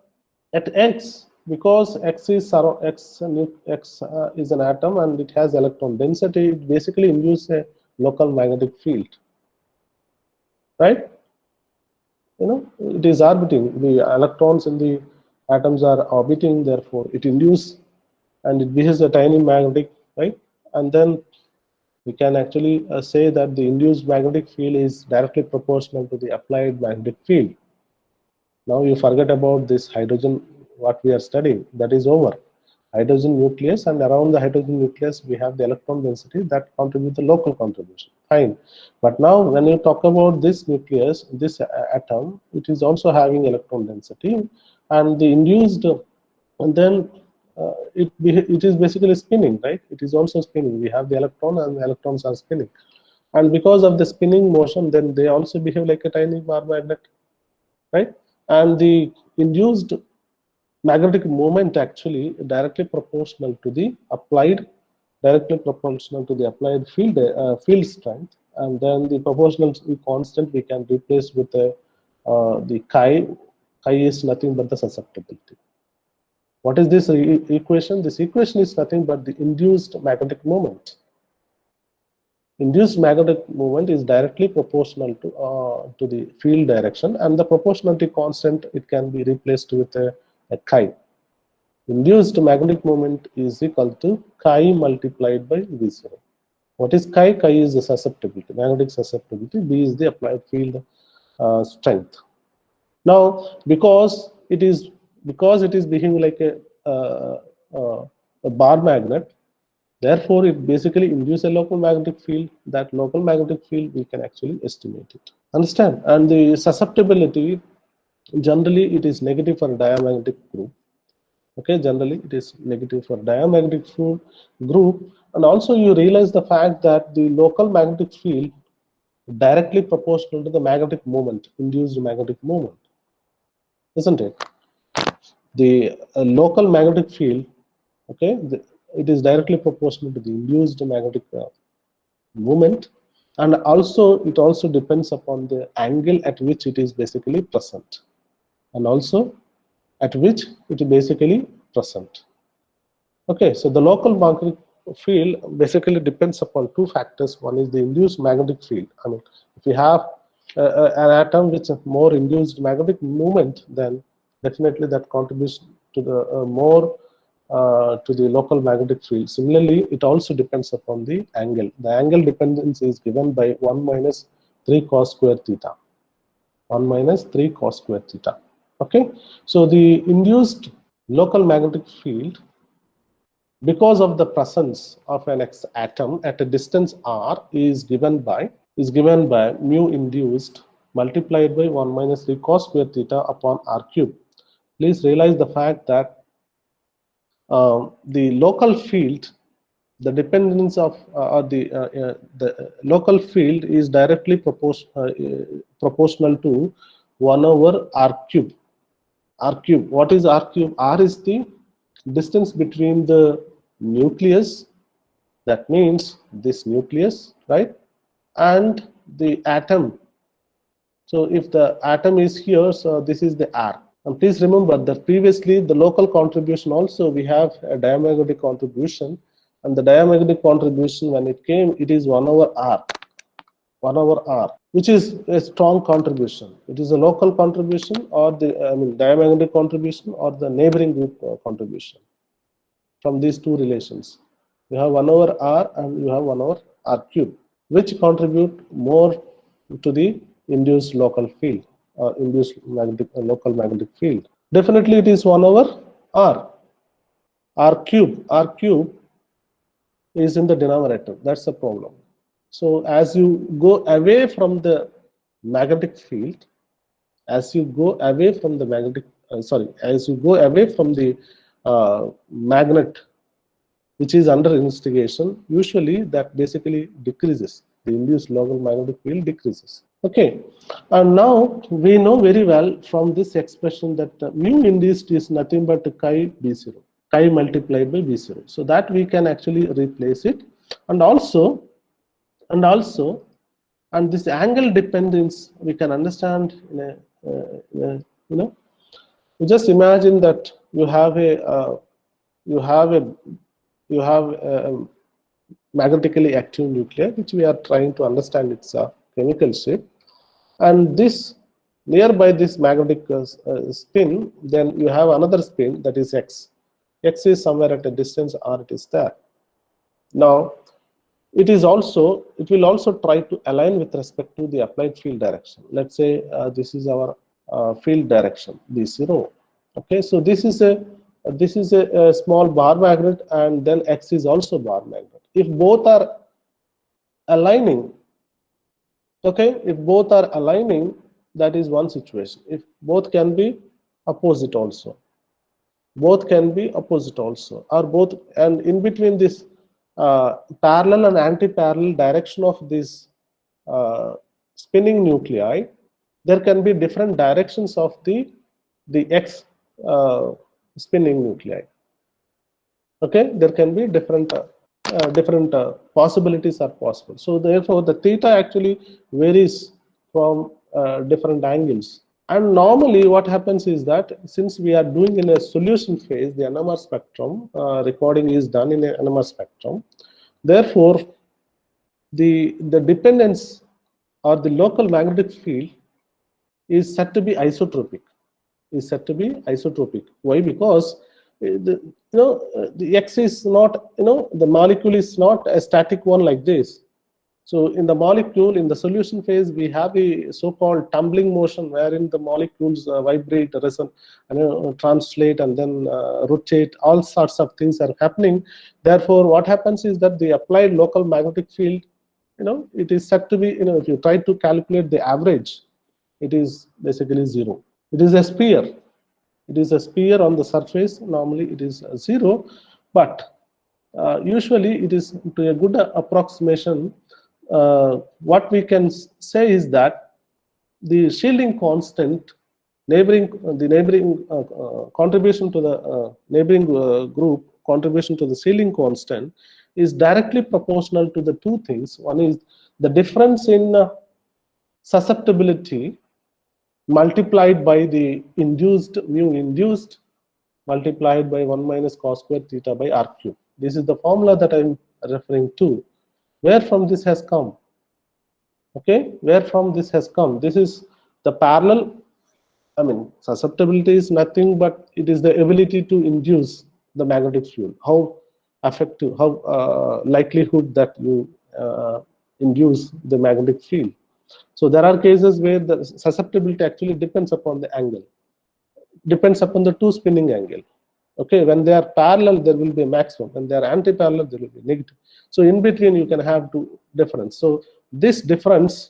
S1: at X, because X is is an atom and it has electron density, it basically induces a local magnetic field, right? It is orbiting. The electrons in the atoms are orbiting, therefore it induces, and it behaves a tiny magnetic, right? And then we can actually say that the induced magnetic field is directly proportional to the applied magnetic field. Now you forget about this hydrogen, what we are studying, that is over. Hydrogen nucleus, and around the hydrogen nucleus we have the electron density that contributes the local contribution. Fine. But now when you talk about this nucleus, this atom, it is also having electron density, and the induced, and then it is basically spinning, right? It is also spinning. We have the electron, and the electrons are spinning. And because of the spinning motion, then they also behave like a tiny bar magnet, right? And the induced magnetic moment actually directly proportional to the applied field strength, and then the proportional constant we can replace with the chi. Chi is nothing but the susceptibility. What is this equation? This equation is nothing but the induced magnetic moment. Induced magnetic moment is directly proportional to the field direction, and the proportionality constant, it can be replaced with a chi. Induced magnetic moment is equal to chi multiplied by V0. What is chi? Chi is the susceptibility, magnetic susceptibility. B is the applied field strength. Now, because it is behaving like a bar magnet, therefore it basically induces a local magnetic field. That local magnetic field we can actually estimate it. Understand? And the susceptibility, generally it is negative for a diamagnetic group. Okay, generally it is negative for diamagnetic group, and also you realize the fact that the local magnetic field directly proportional to the magnetic moment, induced magnetic moment, isn't it? The local magnetic field, okay, it is directly proportional to the induced magnetic moment, and also it also depends upon the angle at which it is basically present. and also at which it is basically present. Okay, so the local magnetic field basically depends upon two factors. One is the induced magnetic field. I mean, if you have an atom with more induced magnetic moment, then definitely that contributes to the more to the local magnetic field. Similarly, it also depends upon the angle. The angle dependence is given by 1 minus 3 cos square theta. 1 minus 3 cos square theta. Okay, so the induced local magnetic field, because of the presence of an X atom at a distance r, is given by mu induced multiplied by 1 minus 3 cos square theta upon r cube. Please realize the fact that the local field, the dependence of the local field is directly proportional to 1 over r cube. R cube. What is r cube? R is the distance between the nucleus, that means this nucleus, right, and the atom. So if the atom is here, so this is the r. And please remember that previously the local contribution also, we have a diamagnetic contribution, and the diamagnetic contribution, when it came, it is 1 over r. 1 over r, which is a strong contribution. It is a local contribution, or the diamagnetic contribution, or the neighboring group contribution. From these two relations, you have 1 over r and you have 1 over r cube, which contribute more to the induced local field or induced local magnetic field. Definitely it is 1 over r. R cube is in the denominator. That's the problem. So as you go away from the magnetic field, as you go away from the magnet which is under investigation, usually that basically decreases. The induced local magnetic field decreases. Okay, and now we know very well from this expression that mu induced is nothing but chi B0, chi multiplied by B0. So that we can actually replace it, and this angle dependence we can understand in a you just imagine that you have a magnetically active nucleus, which we are trying to understand its chemical shape, and this nearby this magnetic spin, then you have another spin, that is x. X is somewhere at a distance r, it is there. Now it will also try to align with respect to the applied field direction. Let's say this is our field direction, B0. Okay, so this is a small bar magnet, and then X is also bar magnet. If both are aligning, okay, if both are aligning, that is one situation. If both can be opposite also, or both, and in between this parallel and anti-parallel direction of this spinning nuclei, there can be different directions of the X spinning nuclei. Okay, there can be different possibilities are possible. So therefore the theta actually varies from different angles. And normally what happens is that since we are doing in a solution phase, the NMR spectrum recording is done in a NMR spectrum. Therefore the dependence or the local magnetic field is said to be isotropic. Why? Because the X is not, the molecule is not a static one like this. So in the molecule, in the solution phase, we have a so-called tumbling motion wherein the molecules vibrate, translate, and then rotate. All sorts of things are happening. Therefore, what happens is that the applied local magnetic field, it is said to be, if you try to calculate the average, it is basically zero. It is a sphere. It is a sphere on the surface. Normally, it is zero, but usually it is, to a good approximation. What we can say is that the shielding constant, the neighboring contribution to the neighboring group contribution to the shielding constant is directly proportional to the two things. One is the difference in susceptibility multiplied by the induced mu induced multiplied by 1 minus cos square theta by r cube. This is the formula that I'm referring to. Where from this has come? Okay, where from this has come? This is the parallel. I mean, susceptibility is nothing but it is the ability to induce the magnetic field. How effective, how likelihood that you induce the magnetic field. So there are cases where the susceptibility actually depends upon the angle, depends upon the two spinning angle. Okay, when they are parallel, there will be a maximum. When they are anti-parallel, there will be negative. So in between, you can have two difference. So this difference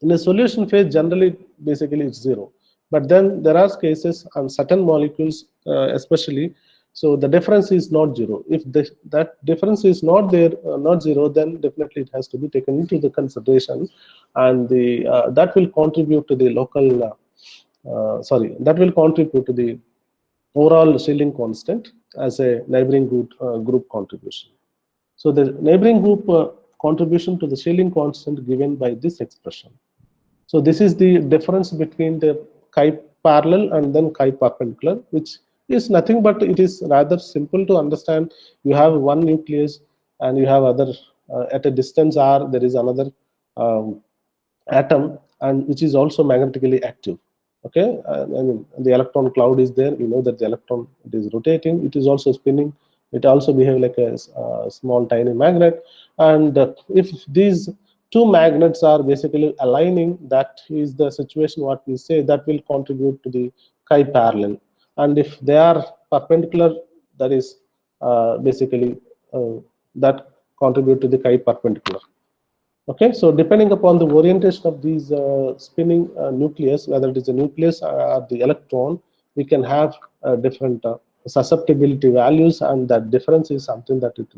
S1: in a solution phase generally basically it's zero. But then there are cases on certain molecules, especially. So the difference is not zero. If that difference is not there, not zero, then definitely it has to be taken into the consideration, and the that will contribute to the local. That will contribute to the overall shielding constant as a neighboring group contribution. So the neighboring group contribution to the shielding constant given by this expression. So this is the difference between the chi parallel and then chi perpendicular, which is nothing but it is rather simple to understand. You have one nucleus and you have other at a distance r, there is another atom, and which is also magnetically active. Okay, I mean the electron cloud is there. You know that the electron, it is rotating, it is also spinning, it also behaves like a small tiny magnet. And if these two magnets are basically aligning, that is the situation what we say that will contribute to the chi parallel. And if they are perpendicular, that is basically that contribute to the chi perpendicular. Okay, so depending upon the orientation of these spinning nucleus, whether it is a nucleus or the electron, we can have different susceptibility values, and that difference is something that it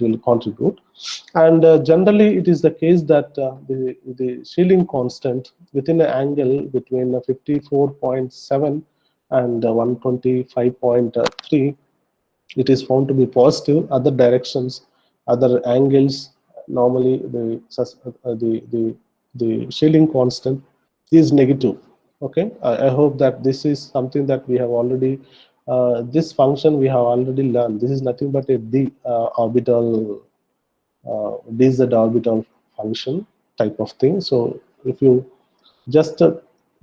S1: will contribute. And generally, it is the case that the shielding constant within an angle between 54.7 and 125.3, it is found to be positive. Other directions, other angles, normally the shielding constant is negative. Okay, I hope that this is something that we have already this function we have already learned. This is nothing but a d orbital dz orbital function type of thing. So if you just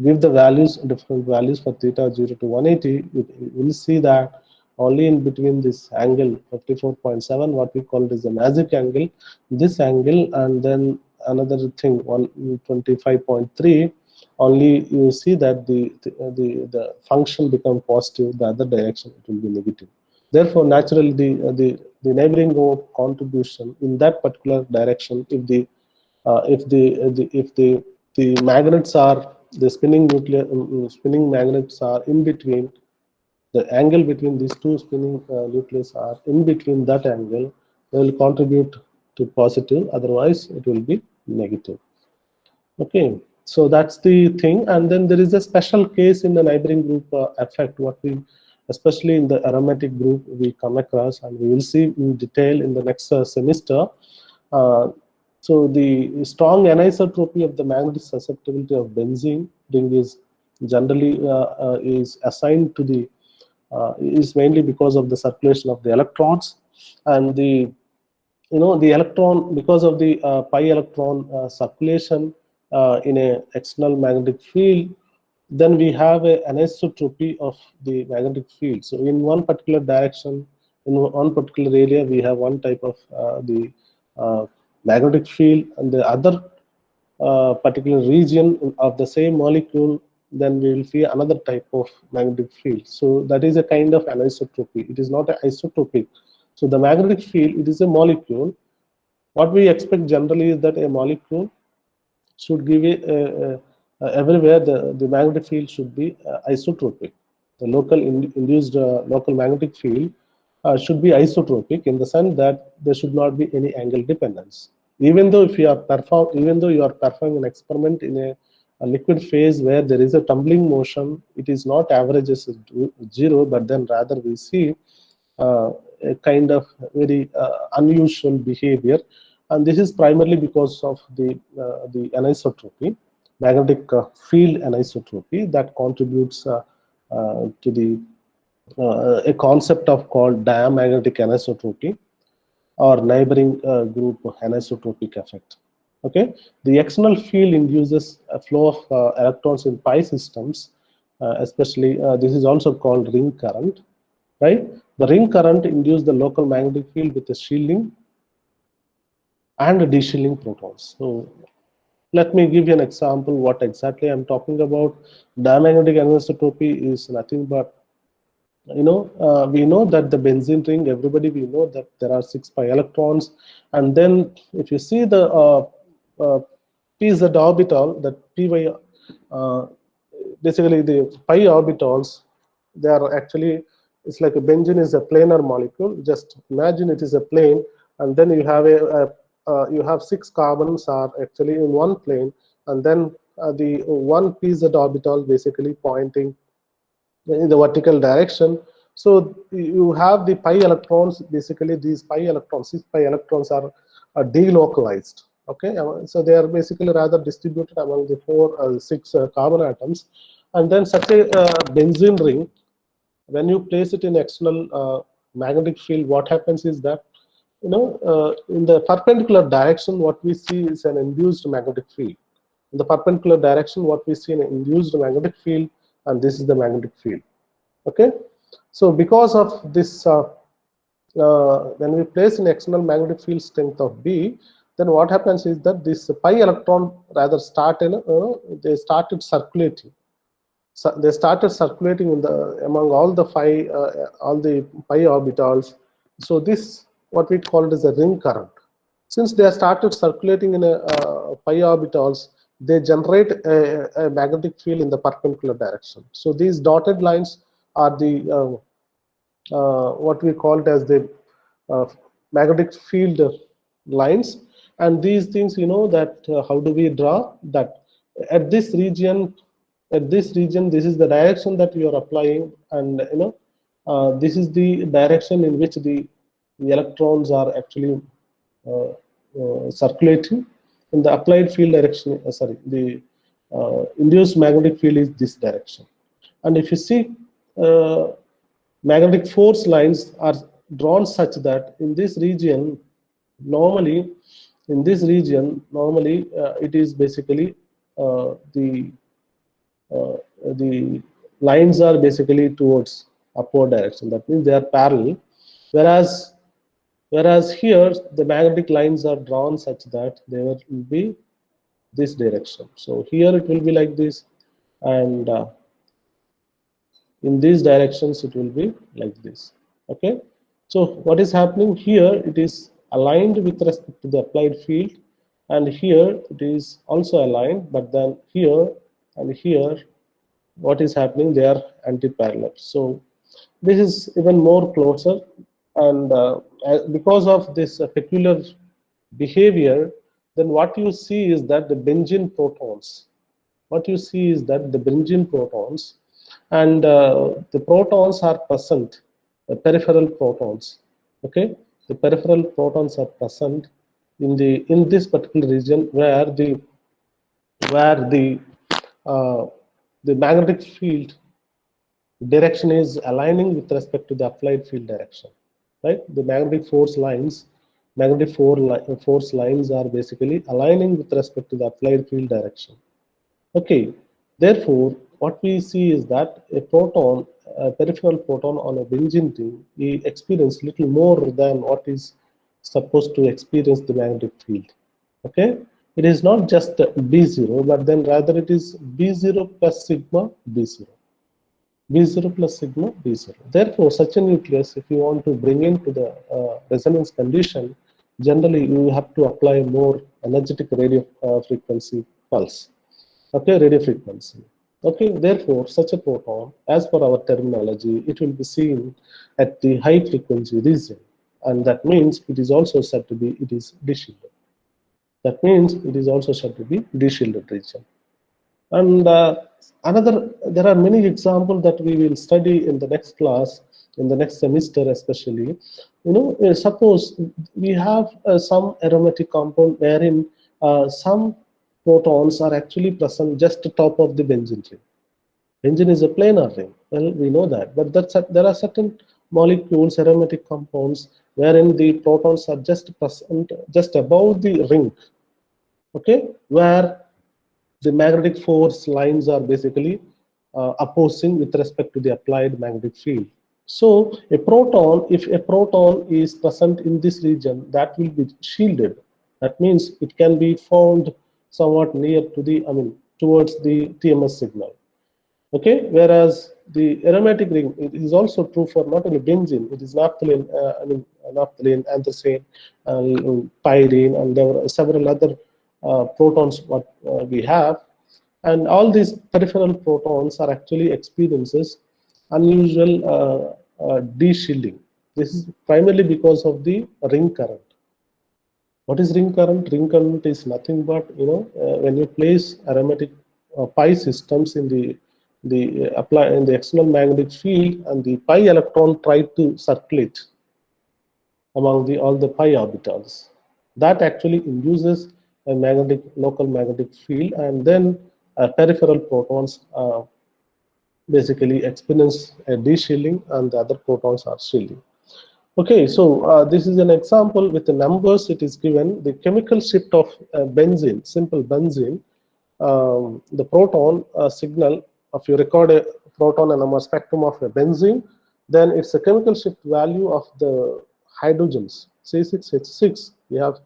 S1: give the values, different values for theta 0 to 180, you will see that only in between this angle 54.7, what we call it is the magic angle, this angle, and then another thing 125.3, only you see that the function become positive, the other direction it will be negative. Therefore, naturally, the neighboring node contribution in that particular direction, if the magnets are the spinning magnets are in between, the angle between these two spinning nucleus are in between that angle, they will contribute to positive, otherwise it will be negative. Okay, so that's the thing. And then there is a special case in the neighboring group effect, what we, especially in the aromatic group, we come across, and we will see in detail in the next semester. So the strong anisotropy of the magnetic susceptibility of benzene ring is generally is assigned to the is mainly because of the circulation of the electrons, and the the electron, because of the pi electron circulation in a external magnetic field, then we have an anisotropy of the magnetic field. So in one particular direction, in one particular area, we have one type of the magnetic field, and the other particular region of the same molecule, then we will see another type of magnetic field. So that is a kind of anisotropy. It is not isotropic. So the magnetic field, it is a molecule. What we expect generally is that a molecule should give everywhere the magnetic field should be isotropic. The local induced local magnetic field should be isotropic in the sense that there should not be any angle dependence. Even though you are performing an experiment in a liquid phase where there is a tumbling motion, it is not averages zero, but then rather we see a kind of very unusual behavior, and this is primarily because of the anisotropy. magnetic field anisotropy that contributes to the a concept of called diamagnetic anisotropy or neighboring group anisotropic effect. Okay, the external field induces a flow of electrons in pi systems, especially this is also called ring current, right? The ring current induces the local magnetic field with a shielding and deshielding protons. So let me give you an example what exactly I'm talking about. Diamagnetic anisotropy is nothing but, we know that the benzene ring, everybody, we know that there are 6 pi electrons, and then if you see the uh, pz orbital, that py, basically the pi orbitals, they are actually, it's like a benzene is a planar molecule. Just imagine it is a plane, and then you have you have 6 carbons are actually in one plane, and then the one pz orbital basically pointing in the vertical direction. So you have the pi electrons, basically these pi electrons, 6 pi electrons are delocalized. Okay, so they are basically rather distributed among the 6 carbon atoms. And then such a benzene ring, when you place it in external magnetic field, what happens is that, in the perpendicular direction, what we see is an induced magnetic field. In the perpendicular direction, what we see an induced magnetic field, and this is the magnetic field. Okay, so because of this, when we place an external magnetic field strength of B, then what happens is that this pi electron rather they started circulating. So they started circulating in the among all the pi orbitals. So this, what we call it as a ring current. Since they started circulating in a pi orbitals, they generate a magnetic field in the perpendicular direction. So these dotted lines are the what we call it as the magnetic field lines. And these things, that how do we draw that at this region, this is the direction that you are applying, and this is the direction in which the electrons are actually circulating. In the applied field direction, the induced magnetic field is this direction. And if you see, magnetic force lines are drawn such that in this region, normally, it is basically the lines are basically towards upward direction. That means they are parallel. Whereas here the magnetic lines are drawn such that they will be this direction. So here it will be like this, and in these directions it will be like this. Okay, so what is happening here, it is aligned with respect to the applied field, and here it is also aligned, but then here and here, what is happening, they are anti-parallel. So this is even more closer, and because of this peculiar behavior, then what you see is that the benzene protons, and the protons are present, the peripheral protons. Okay, the peripheral protons are present in this particular region where uh, the magnetic field direction is aligning with respect to the applied field direction, right? The magnetic force lines are basically aligning with respect to the applied field direction. Okay, therefore, what we see is that a peripheral proton on a benzene ring, we experience little more than what is supposed to experience the magnetic field. Okay, it is not just B0, but then rather it is B0 plus sigma B0. B0 plus sigma B0. Therefore, such a nucleus, if you want to bring into the resonance condition, generally you have to apply more energetic radio frequency pulse. Okay, radio frequency. Okay, therefore, such a proton, as per our terminology, it will be seen at the high frequency region, and that means it is also said to be, it is deshielded. That means it is also said to be deshielded region. And there are many examples that we will study in the next class, in the next semester especially. Suppose we have some aromatic compound wherein some protons are actually present just top of the benzene ring. Benzene is a planar ring. Well, we know that, but there are certain molecules, aromatic compounds, wherein the protons are just present just above the ring. Okay, where the magnetic force lines are basically opposing with respect to the applied magnetic field. So a proton, if a proton is present in this region, that will be shielded. That means it can be found somewhat near to the, towards the TMS signal. Okay, whereas the aromatic ring, it is also true for not only benzene, it is naphthalene, naphthalene, anthracene, pyrene, and there are several other protons what we have. And all these peripheral protons are actually experiences unusual de-shielding. This is primarily because of the ring current. What is ring current? Ring current is nothing but, when you place aromatic pi systems in the apply in the external magnetic field, and the pi electron try to circulate among all the pi orbitals. That actually induces a local magnetic field, and then peripheral protons basically experience a de-shielding, and the other protons are shielding. Okay, so this is an example with the numbers. It is given the chemical shift of benzene, simple benzene, the proton signal. If you record a proton NMR spectrum of a benzene, then it's a chemical shift value of the hydrogens, C6H6. We have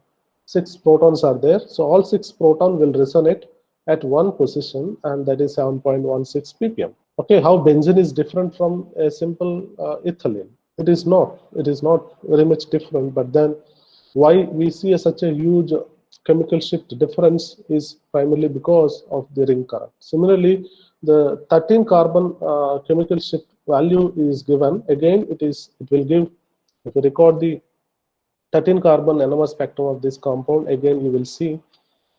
S1: 6 protons are there, so all 6 protons will resonate at one position, and that is 7.16 ppm. Okay, how benzene is different from a simple ethylene? It is not. It is not very much different. But then, why we see such a huge chemical shift difference is primarily because of the ring current. Similarly, the 13 carbon chemical shift value is given. Again, it will give. If you record the 13 carbon NMR spectrum of this compound, again you will see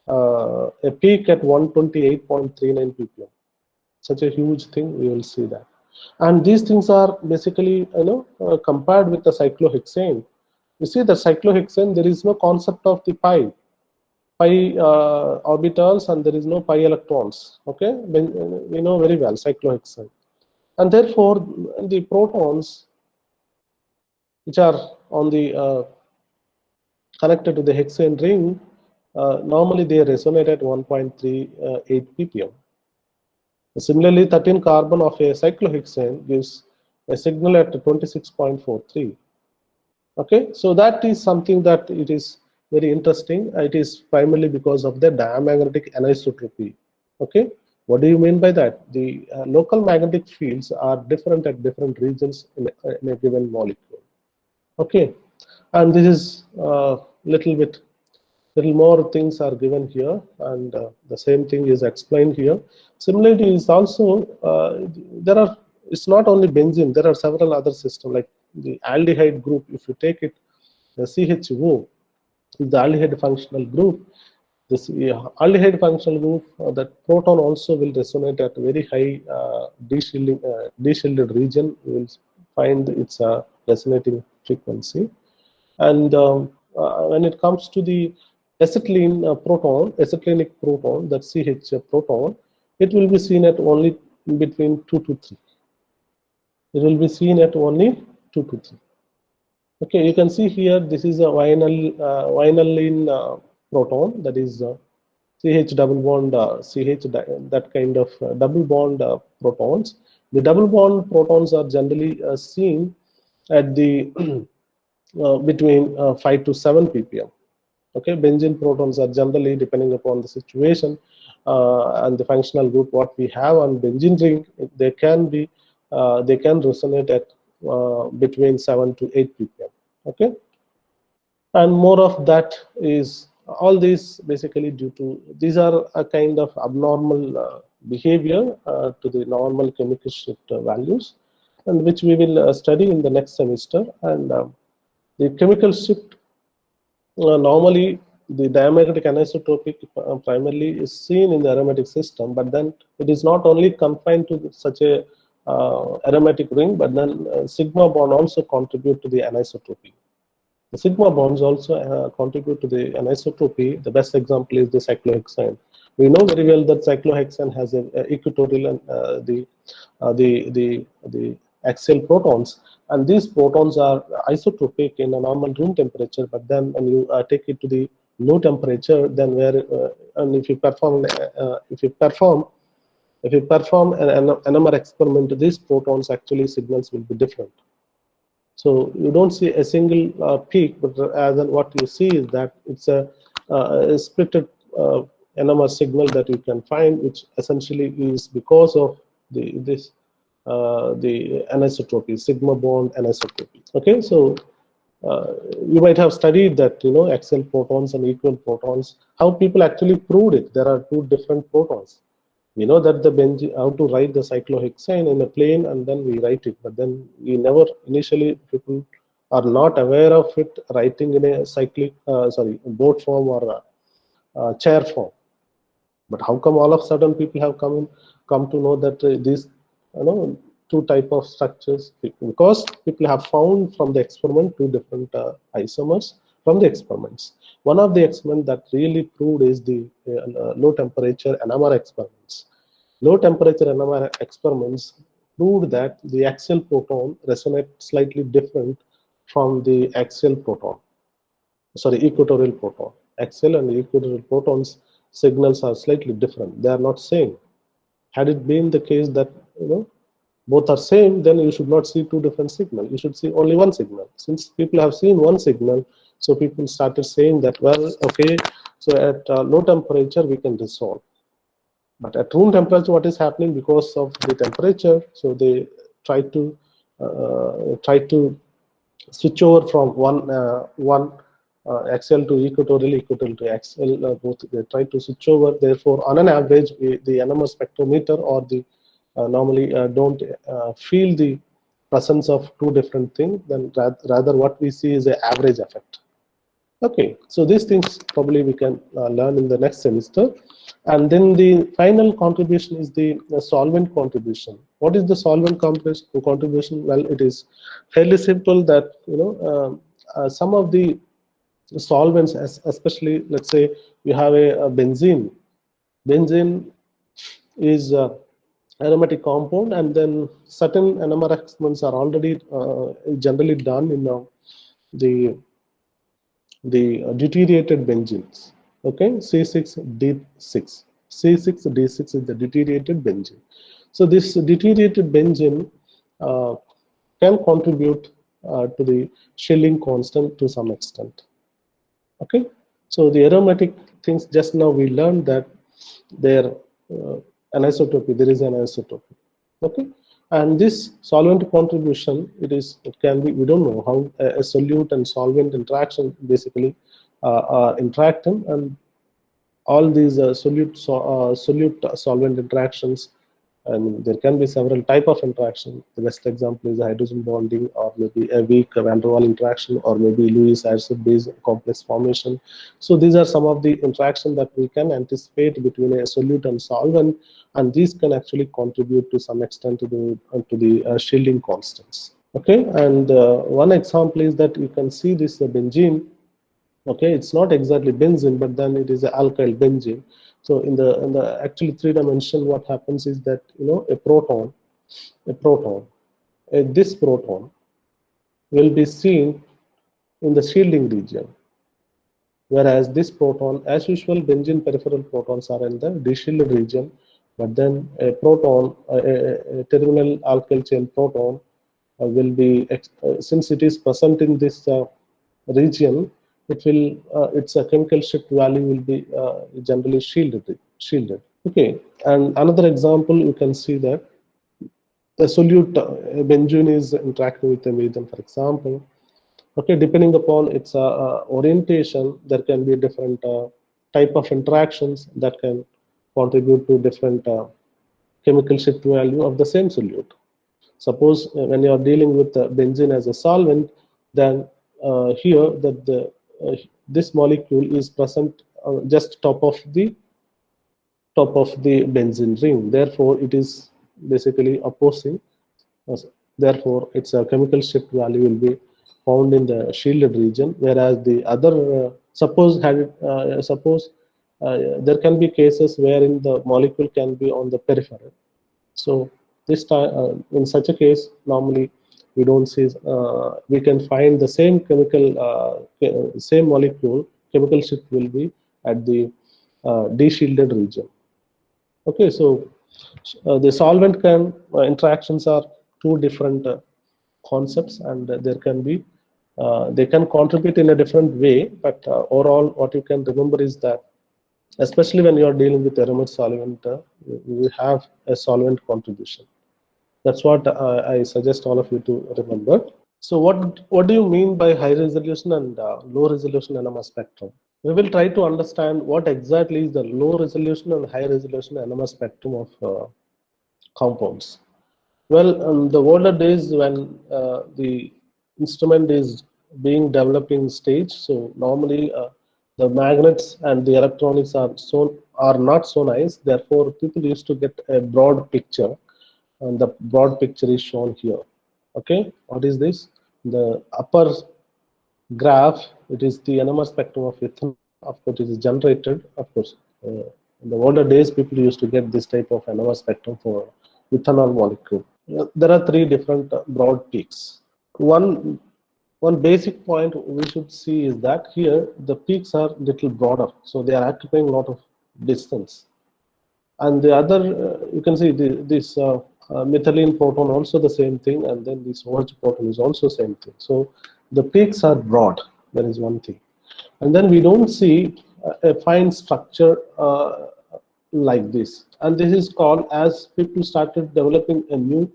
S1: a peak at 128.39 ppm. Such a huge thing, we will see that. And these things are basically, compared with the cyclohexane. You see the cyclohexane, there is no concept of the pi orbitals, and there is no pi electrons. Okay, we know very well cyclohexane, and therefore the protons which are on the connected to the hexane ring, normally they resonate at 1.38 ppm. Similarly, 13 carbon of a cyclohexane gives a signal at 26.43. Okay, so that is something that it is very interesting. It is primarily because of the diamagnetic anisotropy. Okay, what do you mean by that? The local magnetic fields are different at different regions in a given molecule. Okay, and this is little more things are given here, and the same thing is explained here. Similarly, is also it's not only benzene, there are several other systems like the aldehyde group. If you take it, the CHO is the aldehyde functional group. This aldehyde functional group, that proton also will resonate at a very high de-shielded region. You will find its resonating frequency. And when it comes to the acetylene acetylenic proton, that CH proton, it will be seen at only between 2 to 3. It will be seen at only 2 to 3. Okay, you can see here, this is a vinylene proton, that is CH double bond, CH, that kind of double bond protons. The double bond protons are generally seen at the between 5 to 7 ppm. Okay, benzene protons are generally, depending upon the situation and the functional group what we have on benzene ring, they can resonate at between 7 to 8 ppm. Okay, and more of that is all these basically due to, these are a kind of abnormal behavior to the normal chemical shift values, and which we will study in the next semester. And the chemical shift, normally the diamagnetic anisotropy primarily is seen in the aromatic system, but then it is not only confined to such a aromatic ring, but then sigma bond also contribute to the anisotropy. The sigma bonds also contribute to the anisotropy. The best example is the cyclohexane. We know very well that cyclohexane has a equatorial and the axial protons, and these protons are isotropic in a normal room temperature. But then when you take it to the low temperature, then and if you perform an NMR experiment, these protons actually signals will be different. So you don't see a single peak, but rather what you see is that it's a splitted NMR signal that you can find, which essentially is because of the anisotropy, sigma bond anisotropy. Okay, so you might have studied that, axial protons and equal protons. How people actually proved it? There are two different protons. We know that the benzene, how to write the cyclohexane in a plane, and then we write it. But then we never, initially, people are not aware of it writing in a boat form or chair form. But how come all of a sudden people have come to know that these, two type of structures? Because people have found from the experiment two different isomers from the experiments. One of the experiments that really proved is the low temperature NMR experiments. Low temperature NMR experiments proved that the axial proton resonates slightly different from the equatorial proton. Axial and equatorial protons signals are slightly different. They are not same. Had it been the case that both are same, then you should not see two different signals. You should see only one signal. Since people have seen one signal, so people started saying that, well, okay, so at low temperature we can resolve. But at room temperature, what is happening because of the temperature? So they try to switch over from one axial to equatorial to axial. Both they try to switch over. Therefore, on an average, the NMR spectrometer or the normally don't feel the presence of two different things. Then rather, what we see is an average effect. Okay, so these things probably we can learn in the next semester. And then the final contribution is the solvent contribution. What is the solvent contribution? Well, it is fairly simple that, some of the solvents, especially, let's say you have a benzene. Benzene is aromatic compound, and then certain NMR experiments are already generally done in the deuterated benzenes. Okay, C6D6. C6D6 is the deuterated benzene. So this deuterated benzene can contribute to the Schilling constant to some extent. Okay, so the aromatic things, just now we learned that there anisotropy, there is an anisotropy. Okay, and this solvent contribution, it can be, we don't know how a solute and solvent interaction basically are interacting, and all these solute solvent interactions, and there can be several type of interaction. The best example is hydrogen bonding, or maybe a weak van der Waal interaction, or maybe Lewis acid base complex formation. So these are some of the interaction that we can anticipate between a solute and solvent, and these can actually contribute to some extent to the Schilling constants. Okay, and one example is that you can see this benzene. Okay, it's not exactly benzene, but then it is an alkyl benzene. So in the actually 3-dimension, what happens is that, a proton, this proton will be seen in the shielding region, whereas this proton, as usual, benzene peripheral protons are in the deshielded region, but then a proton, a terminal alkyl chain proton, will be, since it is present in this region, its chemical shift value will be generally shielded. Okay, and another example, you can see that the solute benzene is interacting with the medium, for example. Okay, depending upon its orientation, there can be different type of interactions that can contribute to different chemical shift value of the same solute. Suppose when you are dealing with benzene as a solvent, then here that this molecule is present just top of the benzene ring. Therefore, it is basically opposing. Therefore, its chemical shift value will be found in the shielded region, whereas the other suppose There can be cases wherein the molecule can be on the peripheral. So this time, in such a case, normally we don't see. We can find the same same molecule. Chemical shift will be at the de-shielded region. Okay, so the solvent can interactions are two different concepts, and there can be they can contribute in a different way. But overall, what you can remember is that, especially when you are dealing with aromatic solvent, you have a solvent contribution. That's what I suggest all of you to remember. So what do you mean by high resolution and low resolution NMR spectrum? We will try to understand what exactly is the low resolution and high resolution NMR spectrum of compounds. Well, the older days when the instrument is being developing stage, so normally the magnets and the electronics are not so nice. Therefore, people used to get a broad picture, and the broad picture is shown here. Okay, what is this? The upper graph, it is the NMR spectrum of ethanol. Of course, it is generated. Of course, in the older days, people used to get this type of NMR spectrum for ethanol molecule. There are three different broad peaks. One basic point we should see is that here the peaks are little broader, so they are occupying a lot of distance. And the other, you can see this methylene proton also the same thing, and then this OH proton is also same thing. So the peaks are broad. That is one thing. And then we don't see a fine structure like this. And this is called, as people started developing a new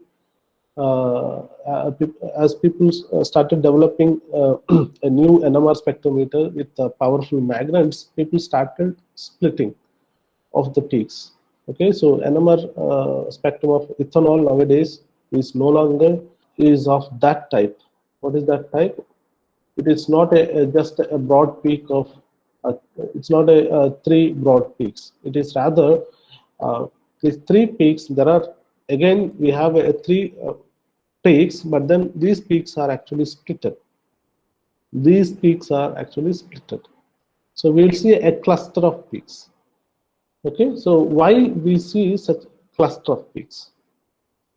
S1: as people started developing a new NMR spectrometer with powerful magnets, people started splitting of the peaks. Okay, so NMR spectrum of ethanol nowadays is no longer is of that type. What is that type? It is not just a broad peak of. It's not a three broad peaks. It is rather these three peaks. There are, again, we have a three peaks, but then these peaks are actually splitted. These peaks are actually splitted. So we'll see a cluster of peaks. Okay, so why we see such cluster of peaks?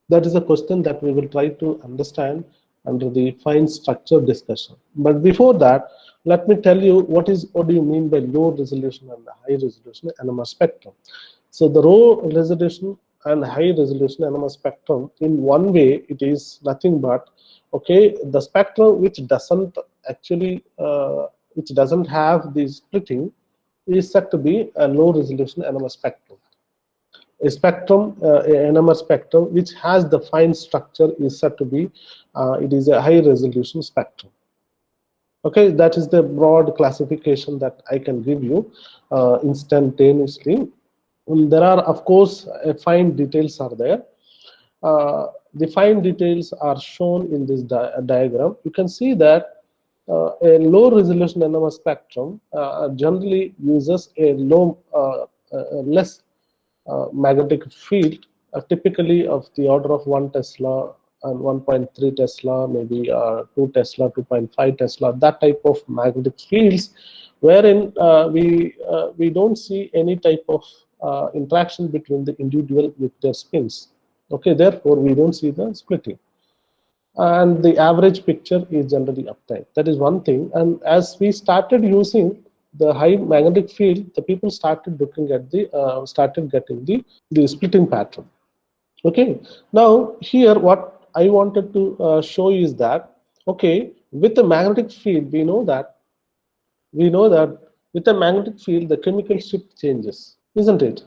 S1: That is a question that we will try to understand under the fine structure discussion. But before that, let me tell you what do you mean by low resolution and high resolution NMR spectrum. So the low resolution and high resolution NMR spectrum, in one way, it is nothing but, okay, the spectrum which doesn't actually which doesn't have the splitting is said to be a low resolution NMR spectrum. A spectrum, NMR spectrum, which has the fine structure is said to be, it is a high resolution spectrum. Okay, that is the broad classification that I can give you instantaneously. There are, of course, fine details are there. The fine details are shown in this diagram. You can see that a low resolution NMR spectrum generally uses a less magnetic field, typically of the order of 1 Tesla and 1.3 Tesla, maybe 2 Tesla, 2.5 Tesla, that type of magnetic fields, wherein we don't see any type of interaction between the individual nuclear spins. Okay, therefore we don't see the splitting, and the average picture is generally uptime. That is one thing. And as we started using the high magnetic field, the people started looking at the started getting the splitting pattern. Okay, now here what I wanted to show is that, okay, with the magnetic field, we know that with the magnetic field the chemical shift changes, isn't it?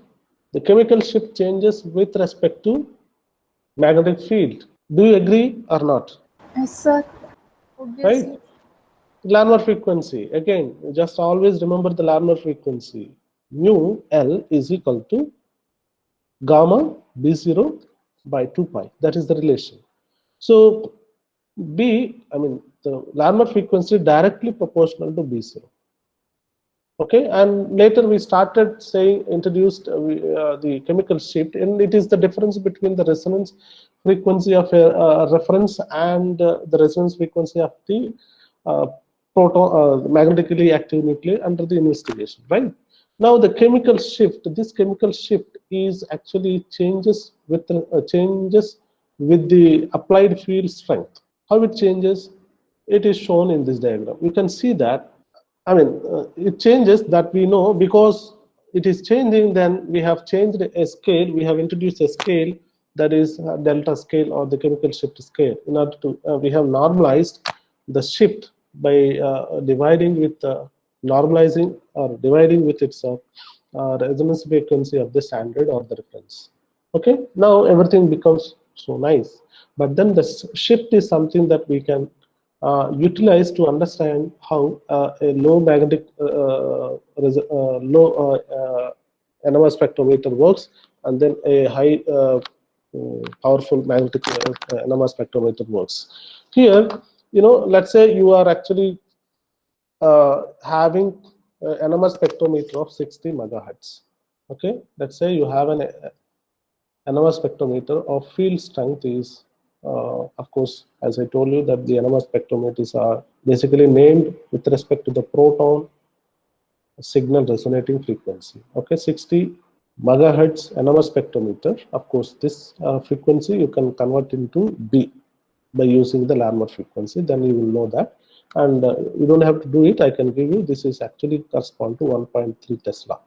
S1: The chemical shift changes with respect to magnetic field. Do you agree or not?
S2: Yes, sir. Obviously.
S1: Right? Larmor frequency, again, just always remember the Larmor frequency. Mu L is equal to gamma B0 by 2 pi. That is the relation. So the Larmor frequency directly proportional to B0. Okay, and later we started introduced the chemical shift, and it is the difference between the resonance frequency of a reference and the resonance frequency of the magnetically active nuclei under the investigation, right? Now the chemical shift, this chemical shift is actually changes with the applied field strength. How it changes? It is shown in this diagram. You can see that, I mean, it changes that we know because it is changing. Then we have changed a scale. We have introduced a scale that is delta scale or the chemical shift scale. In order to, we have normalized the shift by dividing with normalizing or dividing with its resonance frequency of the standard or the reference. Okay, now everything becomes so nice. But then the shift is something that we can utilize to understand how a low magnetic low NMR spectrometer works, and then a high powerful magnetic NMR spectrometer works. Here, let's say you are actually having an NMR spectrometer of 60 megahertz. Okay, let's say you have an NMR spectrometer of field strength is, of course, as I told you, that the NMR spectrometers are basically named with respect to the proton signal resonating frequency. Okay, 60 megahertz NMR spectrometer. Of course, this frequency you can convert into B by using the Larmor frequency. Then you will know that, and you don't have to do it. I can give you. This is actually correspond to 1.3 Tesla,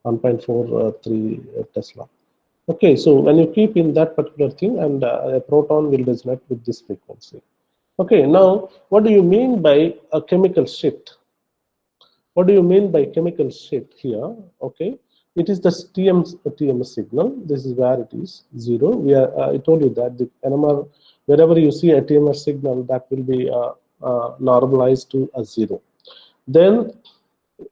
S1: 1.43 Tesla. Okay, so when you keep in that particular thing, and a proton will resonate with this frequency. Okay, now what do you mean by a chemical shift? What do you mean by chemical shift here? Okay, it is the TM signal. This is where it is 0. We are. I told you that the NMR, wherever you see a TMS signal, that will be normalized to a 0. Then,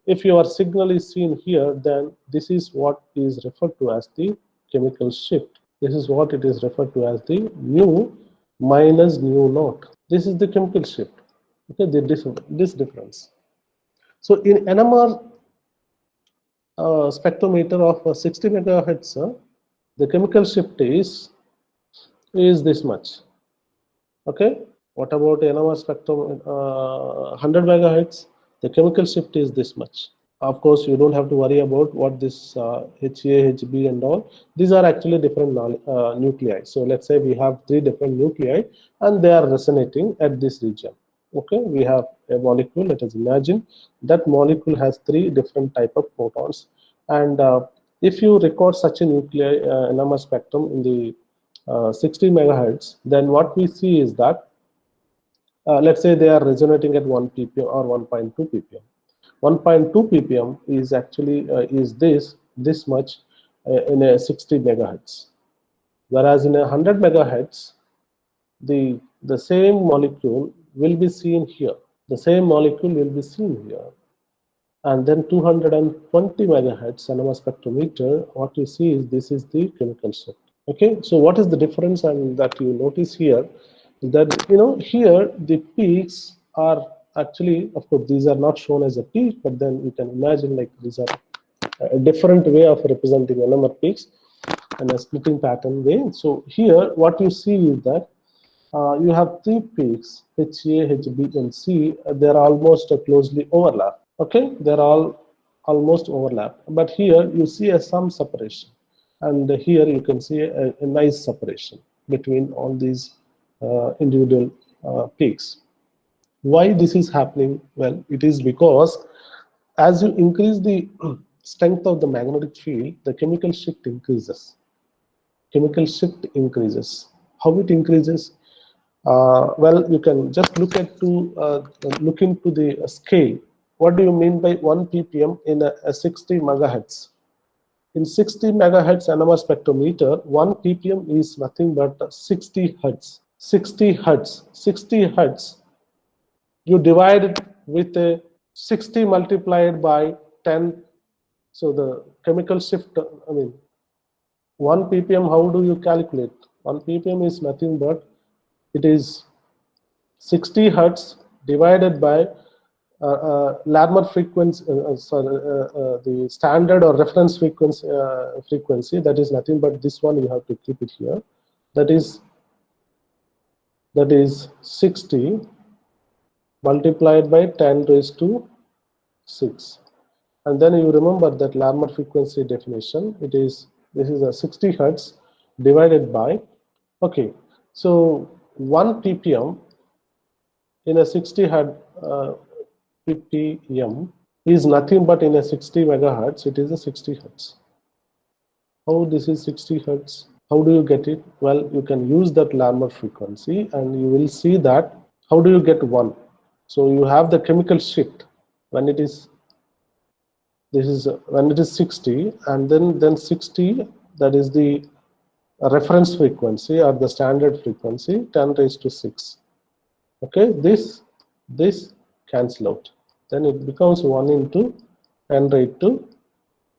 S1: if your signal is seen here, then this is what is referred to as the chemical shift. This is what it is referred to as the nu minus nu naught. This is the chemical shift. Okay, this difference. So in NMR spectrometer of 60 megahertz, the chemical shift is this much. Okay. What about NMR spectrum 100 megahertz? The chemical shift is this much. Of course, you don't have to worry about what this HA, HB and all. These are actually different nuclei. So let's say we have 3 different nuclei and they are resonating at this region. Okay, we have a molecule. Let us imagine that molecule has 3 different type of protons. And if you record such a nuclei NMR spectrum in the 60 megahertz, then what we see is that let's say they are resonating at 1 ppm or 1.2 ppm. 1.2 ppm is actually is this much in a 60 megahertz, whereas in a 100 megahertz the same molecule will be seen here. The same molecule will be seen here, and then 220 megahertz NMR spectrometer. What you see is this is the chemical shift. Okay, so what is the difference? And that you notice here that here the peaks are actually, of course, these are not shown as a peak, but then you can imagine like these are a different way of representing NMR peaks and a splitting pattern way. So here what you see is that you have 3 peaks, HA, HB and C. They're almost closely overlap. Okay, they're all almost overlap, but here you see some separation, and here you can see a nice separation between all these individual peaks. Why this is happening? Well, it is because as you increase the strength of the magnetic field, the chemical shift increases. Chemical shift increases. How it increases? Well, you can just look into the scale. What do you mean by 1 ppm in a 60 megahertz? In 60 megahertz NMR spectrometer, 1 ppm is nothing but 60 hertz. 60 hertz. 60 hertz. You divide it with a 60 multiplied by 10. So the chemical shift, I mean, 1 ppm, how do you calculate? 1 ppm is nothing but it is 60 hertz divided by Larmor frequency, the standard or reference frequency, that is nothing but this one. You have to keep it here. That is 60 multiplied by 10 raised to 6, And then you remember that Larmor frequency definition. This is a 60 hertz divided by, okay, so 1 ppm in a 60 hertz ppm is nothing but in a 60 megahertz, it is a 60 hertz. How this is 60 hertz? How do you get it? Well, you can use that Larmor frequency and you will see that. How do you get 1? So you have the chemical shift when it is, this is when it is 60, and then 60, that is the reference frequency or the standard frequency, 10 raised to 6. Okay, this cancel out. Then it becomes 1 into 10 raised to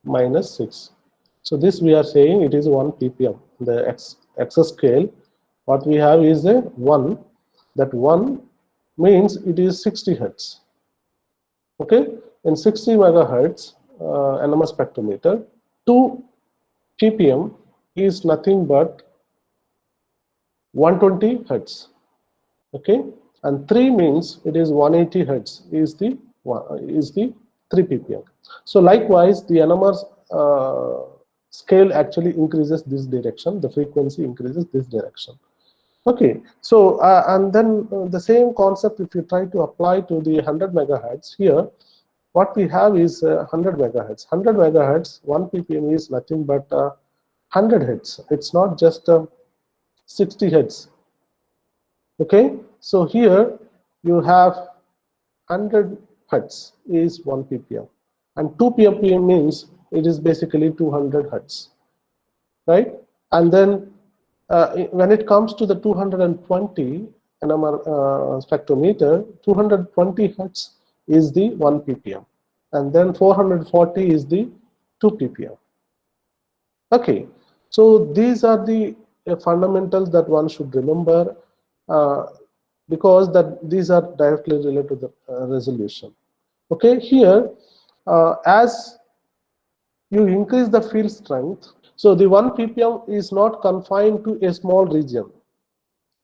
S1: minus 6. So this we are saying it is 1 ppm. The x scale, what we have is a 1. That 1 means it is 60 hertz. Okay, in 60 megahertz NMR spectrometer, 2 ppm is nothing but 120 hertz. Okay, and 3 means it is 180 hertz is the 3 ppm. So likewise, the NMR scale actually increases this direction, the frequency increases this direction. Okay, so and then the same concept, if you try to apply to the 100 megahertz here, what we have is 100 megahertz. 100 megahertz, 1 ppm is nothing but 100 hertz. It's not just 60 hertz. Okay, so here you have 100 hertz is 1 ppm, and 2 ppm means it is basically 200 hertz, right? And then when it comes to the 220 NMR spectrometer, 220 hertz is the 1 ppm, and then 440 is the 2 ppm. Okay, so these are the fundamentals that one should remember, because these are directly related to the resolution. Okay, here as you increase the field strength, so the 1 ppm is not confined to a small region.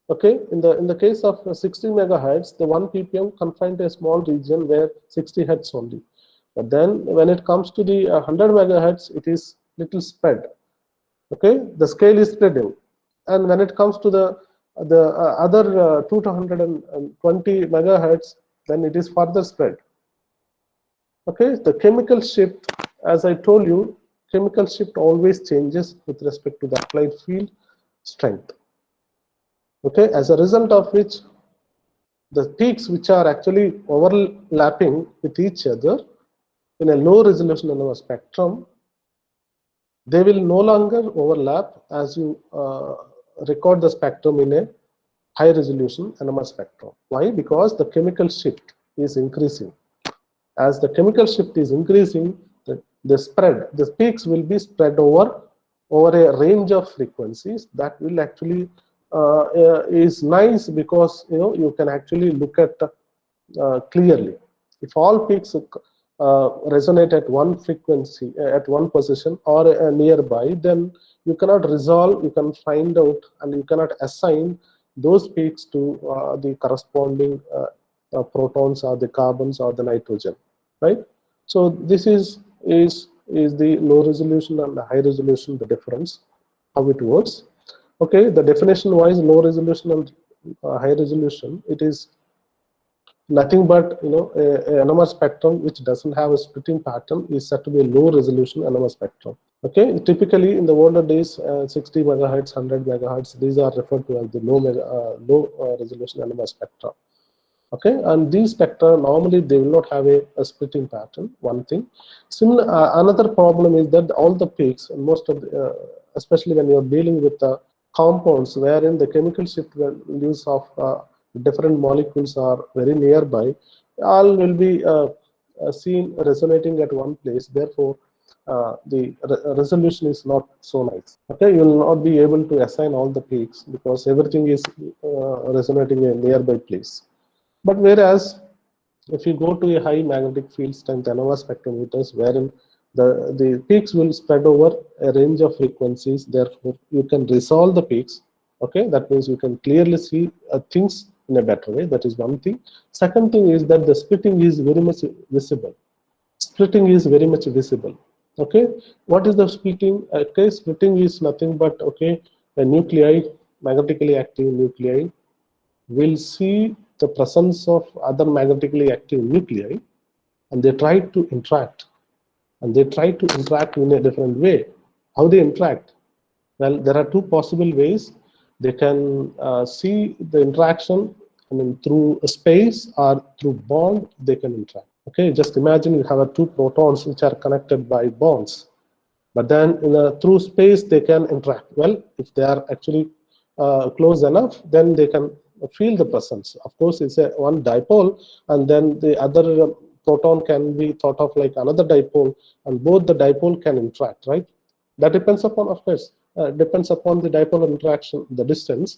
S1: Okay, in the case of 60 megahertz, the 1 ppm confined to a small region where 60 hertz only. But then when it comes to the 100 megahertz, it is little spread. Okay, the scale is spreading, and when it comes to the other 220 megahertz, then it is further spread. Okay, the chemical shift, as I told you, chemical shift always changes with respect to the applied field strength. Okay, as a result of which the peaks which are actually overlapping with each other in a low resolution NMR spectrum, they will no longer overlap as you record the spectrum in a high resolution NMR spectrum. Why? Because the chemical shift is increasing. As the chemical shift is increasing, the peaks will be spread over a range of frequencies that will actually is nice, because you can actually look at clearly. If all peaks resonate at one frequency, at one position or nearby, then you cannot resolve, you can find out, and you cannot assign those peaks to the corresponding protons or the carbons or the nitrogen, right? So this is the low resolution and the high resolution, the difference, how it works. Okay, the definition wise, low resolution and high resolution, it is nothing but a NMR spectrum which doesn't have a splitting pattern is said to be a low resolution NMR spectrum. Okay, typically in the older days, 60 megahertz, 100 megahertz, these are referred to as the low resolution NMR spectrum. Okay, and these spectra normally they will not have a splitting pattern. One thing. Another problem is that all the peaks, most of the, especially when you are dealing with compounds wherein the chemical shift values of different molecules are very nearby, all will be seen resonating at one place. Therefore, the resolution is not so nice. Okay, you will not be able to assign all the peaks because everything is resonating in a nearby place. But whereas if you go to a high magnetic field strength NMR spectrometers, wherein the peaks will spread over a range of frequencies, therefore you can resolve the peaks. Okay, that means you can clearly see things in a better way. That is one thing. Second thing is that the splitting is very much visible. splitting is very much visible. Okay, what is the splitting? Okay, splitting is nothing but, okay, a nuclei, magnetically active nuclei, will see the presence of other magnetically active nuclei, and they try to interact, and they try to interact in a different way. How they interact? Well, there are two possible ways. They can see the interaction, I mean, through a space or through bond. They can interact. Okay, just imagine you have two protons which are connected by bonds, but then through space they can interact. Well, if they are actually close enough, then they can feel the presence. Of course, it's a one dipole, and then the other proton can be thought of like another dipole, and both the dipole can interact, right? That depends upon, of course, depends upon the dipole interaction, the distance.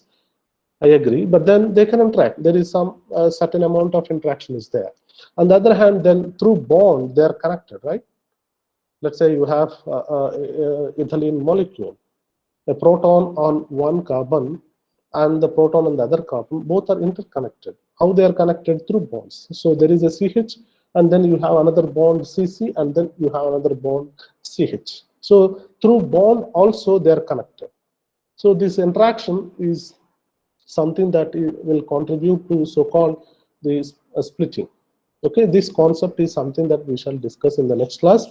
S1: I agree, but then they can interact. There is some certain amount of interaction is there. On the other hand, then through bond, they are connected, right? Let's say you have ethylene molecule, a proton on one carbon and the proton on the other carbon, both are interconnected. How they are connected? Through bonds. So there is a CH, and then you have another bond CC, and then you have another bond CH. So through bond also they are connected. So this interaction is something that will contribute to so-called the splitting. Okay, this concept is something that we shall discuss in the next class.